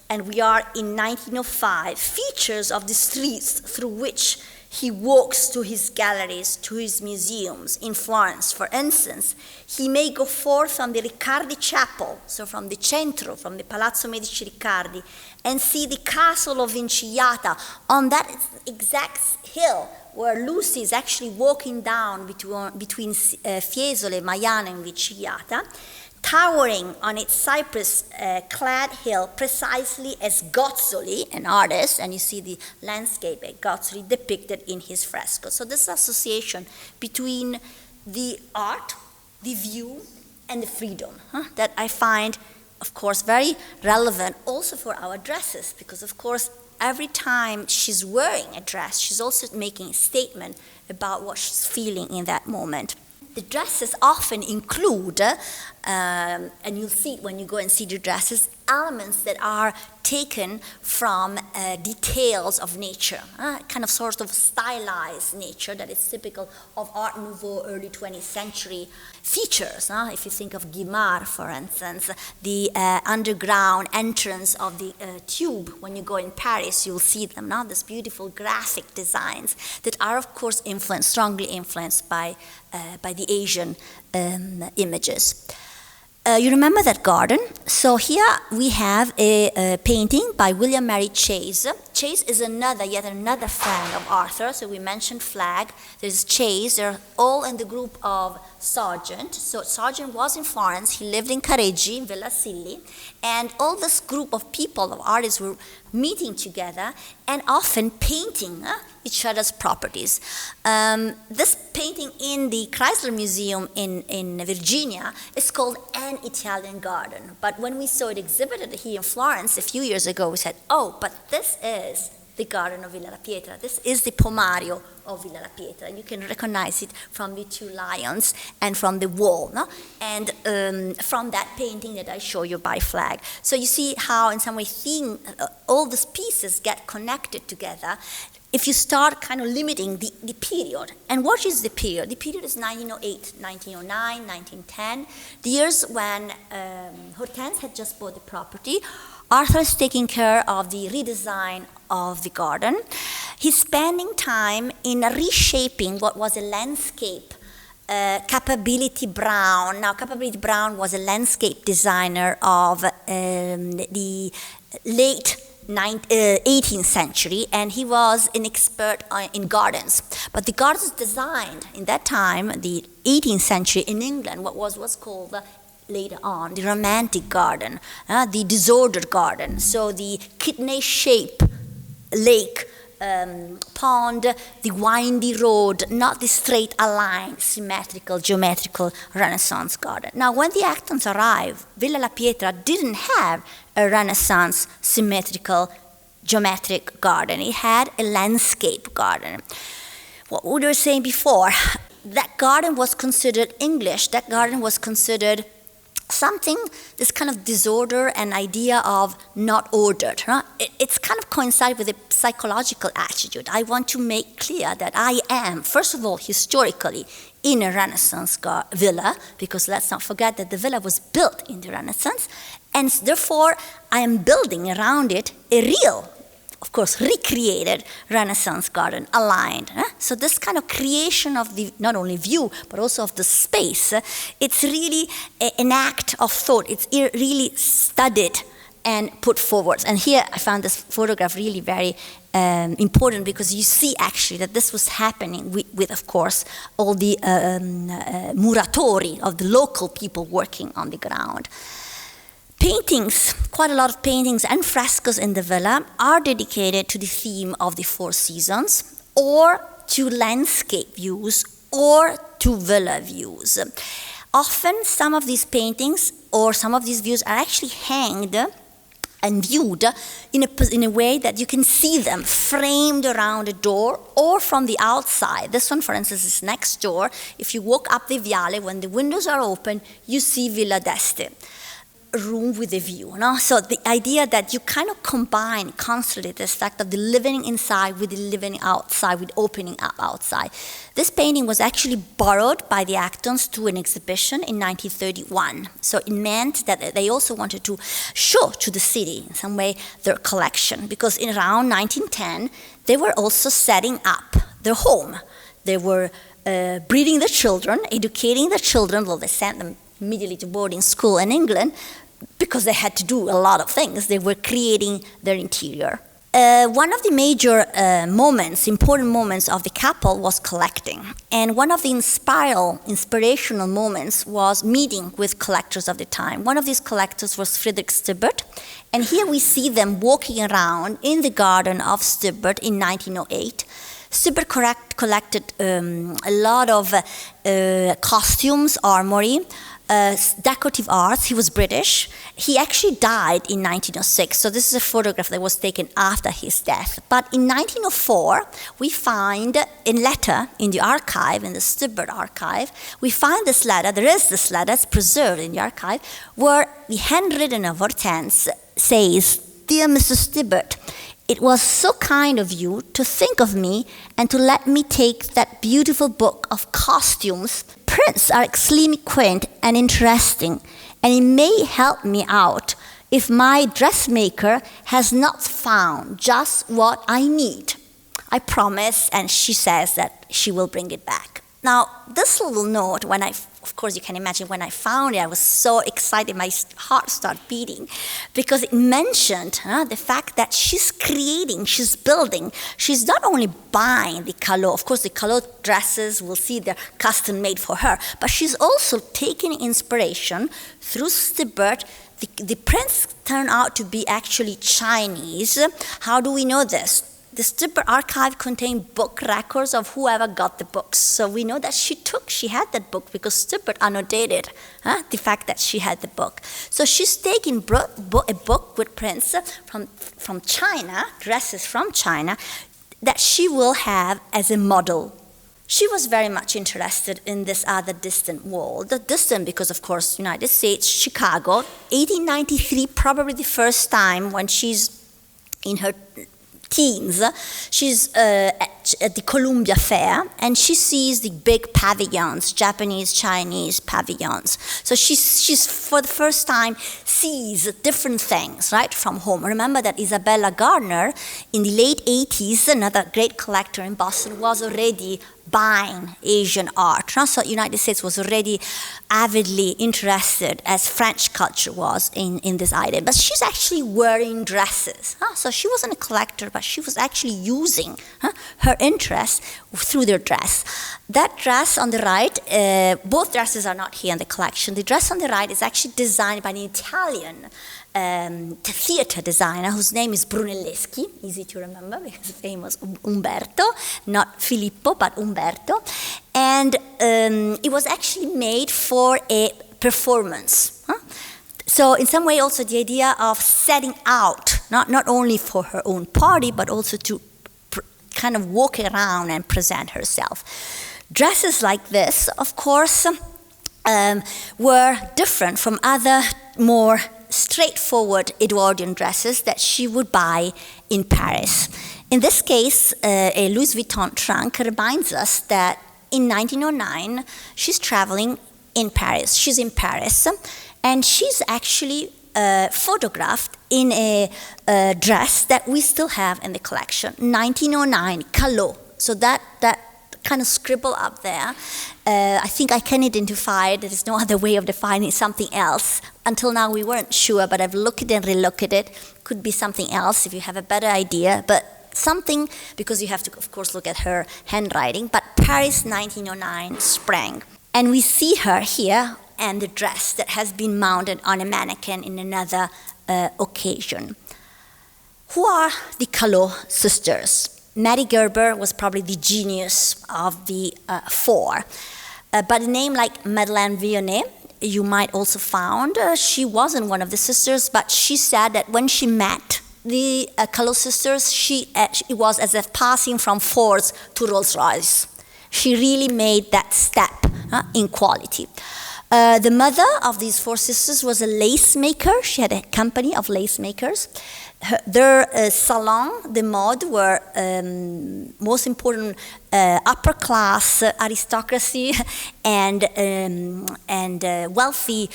and we are in 1905, features of the streets through which he walks to his galleries, to his museums. In Florence, for instance, he may go forth from the Riccardi Chapel, so from the Centro, from the Palazzo Medici Riccardi, and see the castle of Vinciata on that exact hill where Lucy is actually walking down between Fiesole, Maiano, and Vinciata, towering on its cypress-clad hill, precisely as Gozzoli, an artist, and you see the landscape at Gozzoli depicted in his fresco. So this association between the art, the view, and the freedom that I find, of course, very relevant also for our dresses, because, of course, every time she's wearing a dress, she's also making a statement about what she's feeling in that moment. The dresses often include, and you'll see when you go and see the dresses, elements that are taken from details of nature, kind of sort of stylized nature that is typical of Art Nouveau, early 20th century features. If you think of Guimard, for instance, the underground entrance of the tube, when you go in Paris, you'll see them, these beautiful graphic designs that are, of course, strongly influenced by the Asian images. You remember that garden? So here we have a painting by William Mary Chase. Chase is yet another friend of Arthur. So we mentioned Flagg. There's Chase. They're all in the group of Sargent. So Sargent was in Florence. He lived in Careggi, Villa Silli. And all this group of people, of artists, were meeting together and often painting each other's properties. This painting in the Chrysler Museum in Virginia is called An Italian Garden. But when we saw it exhibited here in Florence a few years ago, we said, oh, but this is the garden of Villa La Pietra. This is the Pomario of Villa La Pietra. And you can recognize it from the two lions and from the wall, no? And from that painting that I show you by flag. So you see how, in some way, all these pieces get connected together if you start kind of limiting the period. And what is the period? The period is 1908, 1909, 1910, the years when Hortense had just bought the property. Arthur is taking care of the redesign of the garden. He's spending time in reshaping what was a landscape. Capability Brown. Now, Capability Brown was a landscape designer of the late 18th century, and he was an expert in gardens. But the gardens designed in that time, the 18th century in England, what was called later on the romantic garden, the disordered garden. So the kidney-shaped lake, pond, the windy road, not the straight aligned, symmetrical, geometrical Renaissance garden. Now, when the Actons arrived, Villa La Pietra didn't have a Renaissance symmetrical geometric garden. It had a landscape garden. What we were saying before, that garden was considered English. That garden was considered something, this kind of disorder and idea of not ordered. It's kind of coincide with a psychological attitude. I want to make clear that I am, first of all, historically, in a Renaissance villa, because let's not forget that the villa was built in the Renaissance, and therefore I am building around it a real, of course, recreated Renaissance garden, aligned. So this kind of creation of the, not only view, but also of the space, it's really an act of thought. It's really studied and put forward. And here I found this photograph really very important, because you see actually that this was happening with of course, all the muratori of the local people working on the ground. Paintings, quite a lot of paintings and frescoes in the villa are dedicated to the theme of the four seasons, or to landscape views, or to villa views. Often some of these paintings or some of these views are actually hanged and viewed in a way that you can see them framed around a door or from the outside. This one, for instance, is next door. If you walk up the Viale, when the windows are open, you see Villa d'Este. Room with a view, no? So the idea that you kind of combine constantly this fact of the living inside with the living outside, with opening up outside. This painting was actually borrowed by the Actons to an exhibition in 1931. So it meant that they also wanted to show to the city in some way their collection, because in around 1910 they were also setting up their home. They were breeding the children, educating the children, well, they sent them immediately to boarding school in England, because they had to do a lot of things. They were creating their interior. One of the major important moments of the couple was collecting. And one of the inspirational moments was meeting with collectors of the time. One of these collectors was Friedrich Stibert. And here we see them walking around in the garden of Stibert in 1908. Stibert collected a lot of costumes, armory, decorative arts. He was British. He actually died in 1906, so this is a photograph that was taken after his death. But in 1904, we find a letter in the archive, in the Stibert archive. We find this letter, there is this letter, it's preserved in the archive, where the handwritten of Hortense says, "Dear Mr. Stibert, it was so kind of you to think of me and to let me take that beautiful book of costumes. Prints are extremely quaint and interesting, and it may help me out if my dressmaker has not found just what I need. I promise," and she says that she will bring it back. Now, this little note, when I of course, you can imagine when I found it, I was so excited, my heart started beating, because it mentioned the fact that she's creating, she's building, she's not only buying the calot, of course the calot dresses, we'll see they're custom made for her, but she's also taking inspiration through Stibbert. The prints turned out to be actually Chinese. How do we know this? The Stibbert archive contained book records of whoever got the books. So we know that she had that book because Stibbert annotated the fact that she had the book. So she's taking a book with prints from China, dresses from China, that she will have as a model. She was very much interested in this other distant world. Distant because, of course, United States, Chicago, 1893, probably the first time when she's in her teens, she's at the Columbia Fair, and she sees the big pavilions, Japanese, Chinese pavilions. So she's for the first time sees different things, right, from home. Remember that Isabella Gardner, in the late 80s, another great collector in Boston, was already buying Asian art. So the United States was already avidly interested, as French culture was, in this item. But she's actually wearing dresses. So she wasn't a collector, but she was actually using her interest through their dress. That dress on the right, both dresses are not here in the collection. The dress on the right is actually designed by an Italian theater designer whose name is Brunelleschi, easy to remember because famous Umberto, not Filippo, but Umberto. And it was actually made for a performance. So in some way also the idea of setting out, not only for her own party, but also to kind of walk around and present herself. Dresses like this, of course, were different from other more straightforward Edwardian dresses that she would buy in Paris. In this case, a Louis Vuitton trunk reminds us that in 1909, she's traveling in Paris. She's in Paris, and she's actually photographed in a dress that we still have in the collection, 1909, Calot. So that kind of scribble up there, I think I can identify it. There is no other way of defining something else. Until now we weren't sure, but I've looked at it and relooked at it. Could be something else if you have a better idea, but something, because you have to, of course, look at her handwriting, but Paris 1909 Spring. And we see her here and the dress that has been mounted on a mannequin in another occasion. Who are the Calot sisters? Mary Gerber was probably the genius of the four. But a name like Madeleine Vionnet, you might also found, she wasn't one of the sisters, but she said that when she met the Calot sisters, it was as if passing from Fords to Rolls-Royce. She really made that step in quality. The mother of these four sisters was a lace maker. She had a company of lace makers. Their salon, the mode, were most important upper class aristocracy and wealthy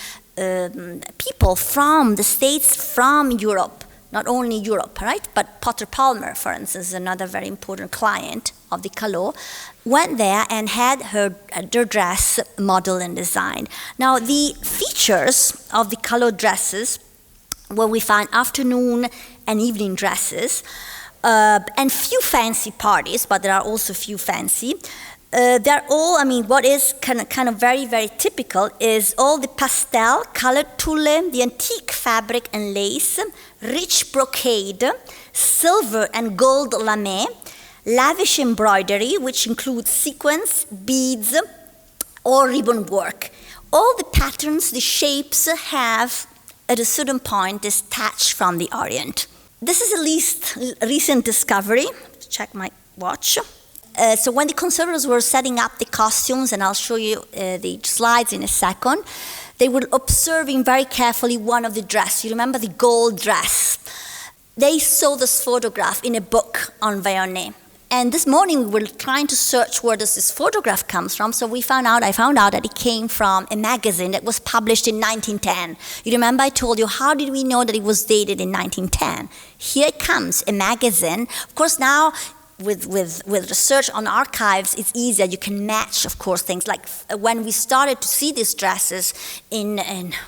people from the States, from Europe. Not only Europe, right? But Potter Palmer, for instance, another very important client of the Calot, went there and had their dress modeled and designed. Now, the features of the Calot dresses, where we find afternoon and evening dresses, and few fancy parties, but there are also few fancy. They're all, I mean, what is kind of very, very typical is all the pastel, colored tulle, the antique fabric and lace, rich brocade, silver and gold lame, lavish embroidery, which includes sequins, beads, or ribbon work. All the patterns, the shapes have, at a certain point, detached from the Orient. This is a least recent discovery. Check my watch. So when the conservators were setting up the costumes, and I'll show you the slides in a second, they were observing very carefully one of the dresses. You remember the gold dress? They saw this photograph in a book on Vionnet. And this morning we were trying to search where does this photograph comes from, so I found out that it came from a magazine that was published in 1910. You remember I told you, how did we know that it was dated in 1910? Here comes a magazine. Of course now, with research on archives, it's easier. You can match, of course, things like when we started to see these dresses in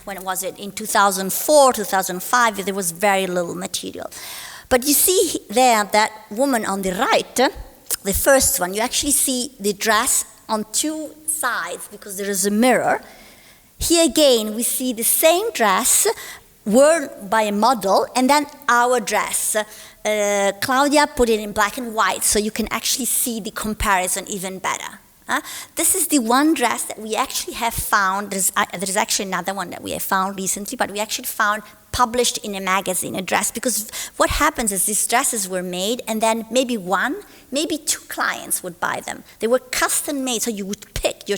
when was it, in 2004, 2005, there was very little material. But you see there that woman on the right, the first one, you actually see the dress on two sides because there is a mirror. Here again, we see the same dress worn by a model, and then our dress. Claudia put it in black and white, so you can actually see the comparison even better. This is the one dress that we actually have found. There's actually another one that we have found recently, but we actually found published in a magazine, a dress, because what happens is these dresses were made and then maybe one, maybe two clients would buy them. They were custom made, so you would pick your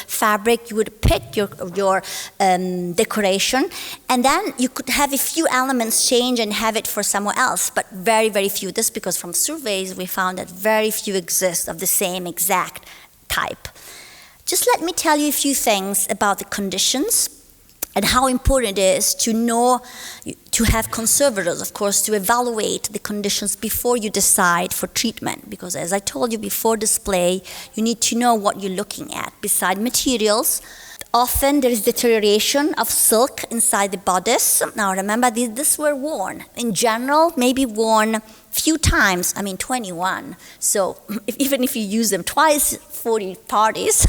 fabric, you would pick your decoration, and then you could have a few elements change and have it for somewhere else, but very, very few. This because from surveys we found that very few exist of the same exact type. Just let me tell you a few things about the conditions and how important it is to know, to have conservators, of course, to evaluate the conditions before you decide for treatment. Because as I told you before display, you need to know what you're looking at. Beside materials, often there is deterioration of silk inside the bodice. Now remember, these were worn. In general, maybe worn few times, 21. So even if you use them twice, 40 parties.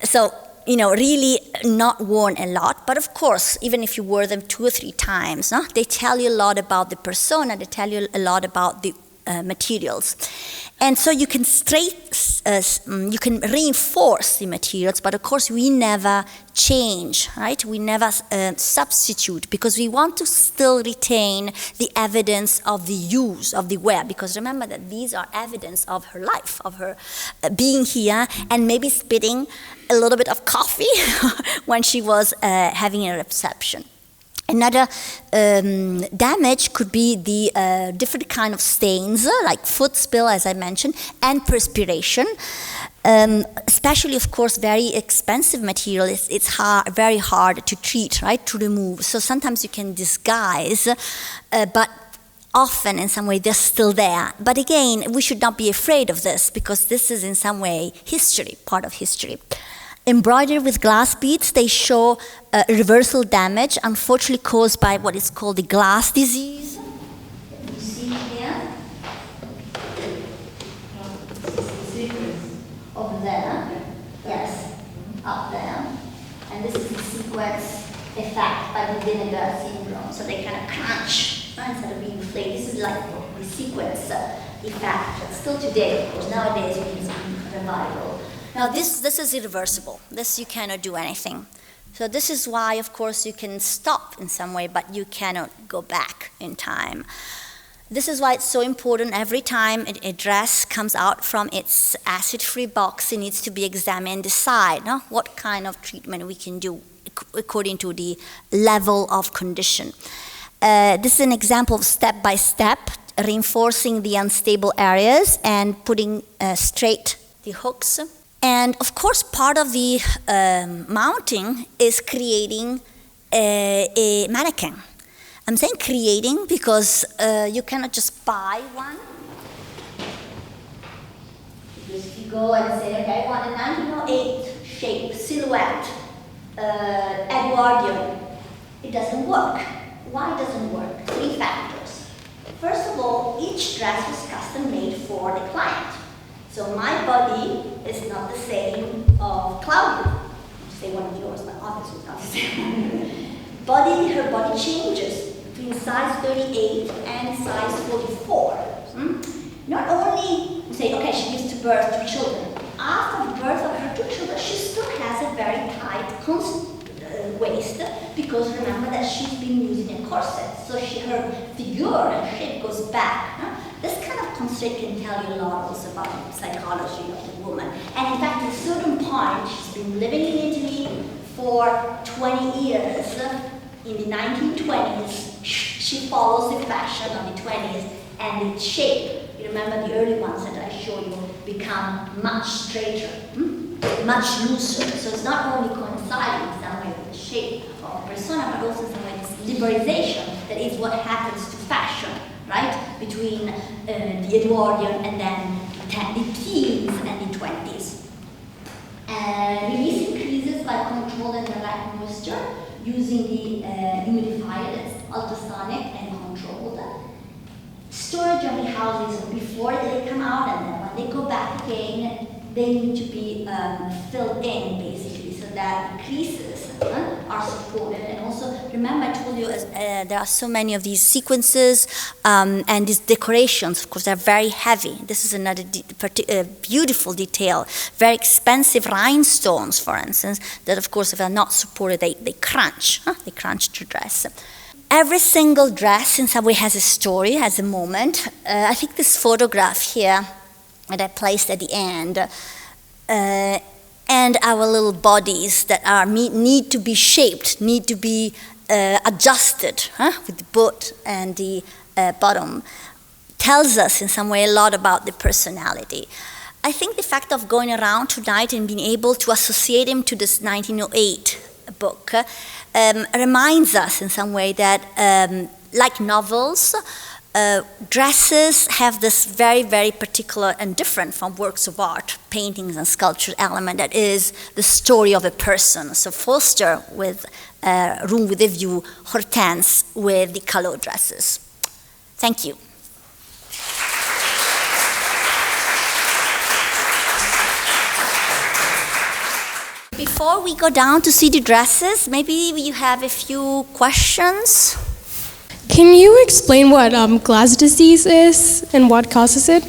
So, really not worn a lot. But of course, even if you wear them 2 or 3 times, they tell you a lot about the persona, they tell you a lot about the materials. And so you can reinforce the materials, but of course we never change, right? We never substitute, because we want to still retain the evidence of the use of the wear, because remember that these are evidence of her life, of her being here, and maybe spitting a little bit of coffee when she was having a reception. Another damage could be the different kind of stains, like foot spill, as I mentioned, and perspiration. Especially, of course, very expensive material. It's very hard to treat, right, to remove. So sometimes you can disguise, but often in some way they're still there. But again, we should not be afraid of this, because this is in some way history, part of history. Embroidered with glass beads, they show reversal damage, unfortunately caused by what is called the glass disease. You see here? Over there. Yes, up there. And this is the sequence effect by the vinegar syndrome. So they kind of crunch instead of being flayed. This is like the sequence effect. But still today, of course, nowadays we can see revival. Now this is irreversible. This you cannot do anything. So this is why, of course, you can stop in some way, but you cannot go back in time. This is why it's so important every time a dress comes out from its acid-free box, it needs to be examined and decide what kind of treatment we can do according to the level of condition. This is an example of step-by-step, reinforcing the unstable areas and putting straight the hooks. And of course, part of the mounting is creating a mannequin. I'm saying creating because you cannot just buy one. Because if you go and say, okay, I want a 1908 shape, silhouette, Edwardian, it doesn't work. Why doesn't it work? 3 factors. First of all, each dress was custom made for the client. So my body is not the same of Claudia. I'll say one of yours, but obviously it's not the same. Her body changes between size 38 and size 44. Not only say, okay, she gives to birth 2 children. After the birth of her 2 children, she still has a very tight waist, because remember that she's been using a corset. So her figure and shape goes back. This kind of constraint can tell you a lot also about the psychology of the woman. And in fact, at a certain point, she's been living in Italy for 20 years. In the 1920s, she follows the fashion of the 20s, and the shape, you remember the early ones that I showed you, become much straighter, much looser. So it's not only coinciding in some way with the shape of the persona, but also in some way this liberalization that is what happens to fashion, right? between the Edwardian and then the teens and the 20s. Release increases by controlling the light moisture using the humidifier that's ultrasonic and controlled. Storage of the houses before they come out, and then when they go back again, they need to be filled in basically, so that creases are supported. And also, remember I told you there are so many of these sequences and these decorations, of course, they're very heavy. This is another beautiful detail. Very expensive rhinestones, for instance, that of course if they're not supported, they crunch. They crunch the dress. Every single dress in some way has a story, has a moment. I think this photograph here that I placed at the end, and our little bodies that need to be shaped, need to be adjusted with the butt and the bottom, tells us in some way a lot about the personality. I think the fact of going around tonight and being able to associate him to this 1908 book reminds us in some way that, like novels, dresses have this very, very particular and different from works of art, paintings and sculpture element that is the story of a person. So Foster with Room with a View, Hortense with the Callot dresses. Thank you. Before we go down to see the dresses, maybe you have a few questions. Can you explain what glass disease is and what causes it?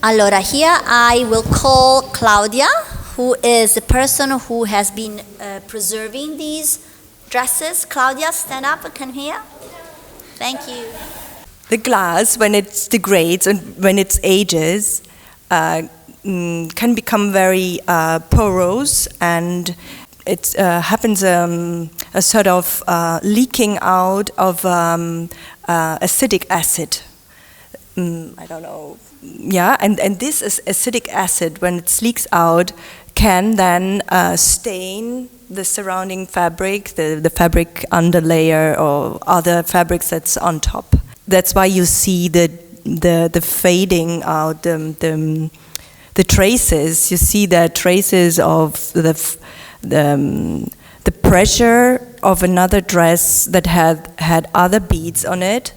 Allora, here I will call Claudia, who is the person who has been preserving these dresses. Claudia, stand up and come here. Thank you. The glass, when it degrades and when it ages, can become very porous, and it happens a sort of leaking out of acetic acid. I don't know. Yeah, and this is acetic acid, when it leaks out, can then stain the surrounding fabric, the fabric underlayer or other fabrics that's on top. That's why you see the fading out, the traces. You see the traces of the pressure of another dress that had other beads on it,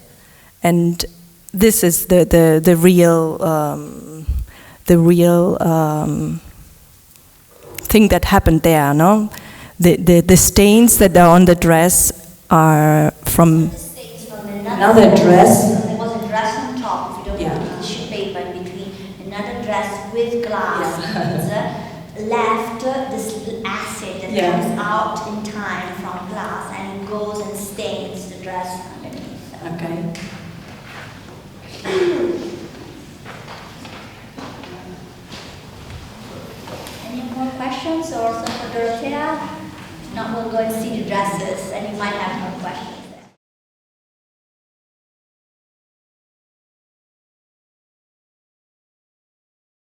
and this is the real thing that happened there. No, the stains that are on the dress are from another dress. There was a dress on top, if you don't put the tissue paper in between, another dress with glass left this acid that comes out in time from glass, and it goes and stains the dress underneath. Okay. Any more questions or also for Dorothea? If not, we'll go and see the dresses, and you might have more questions.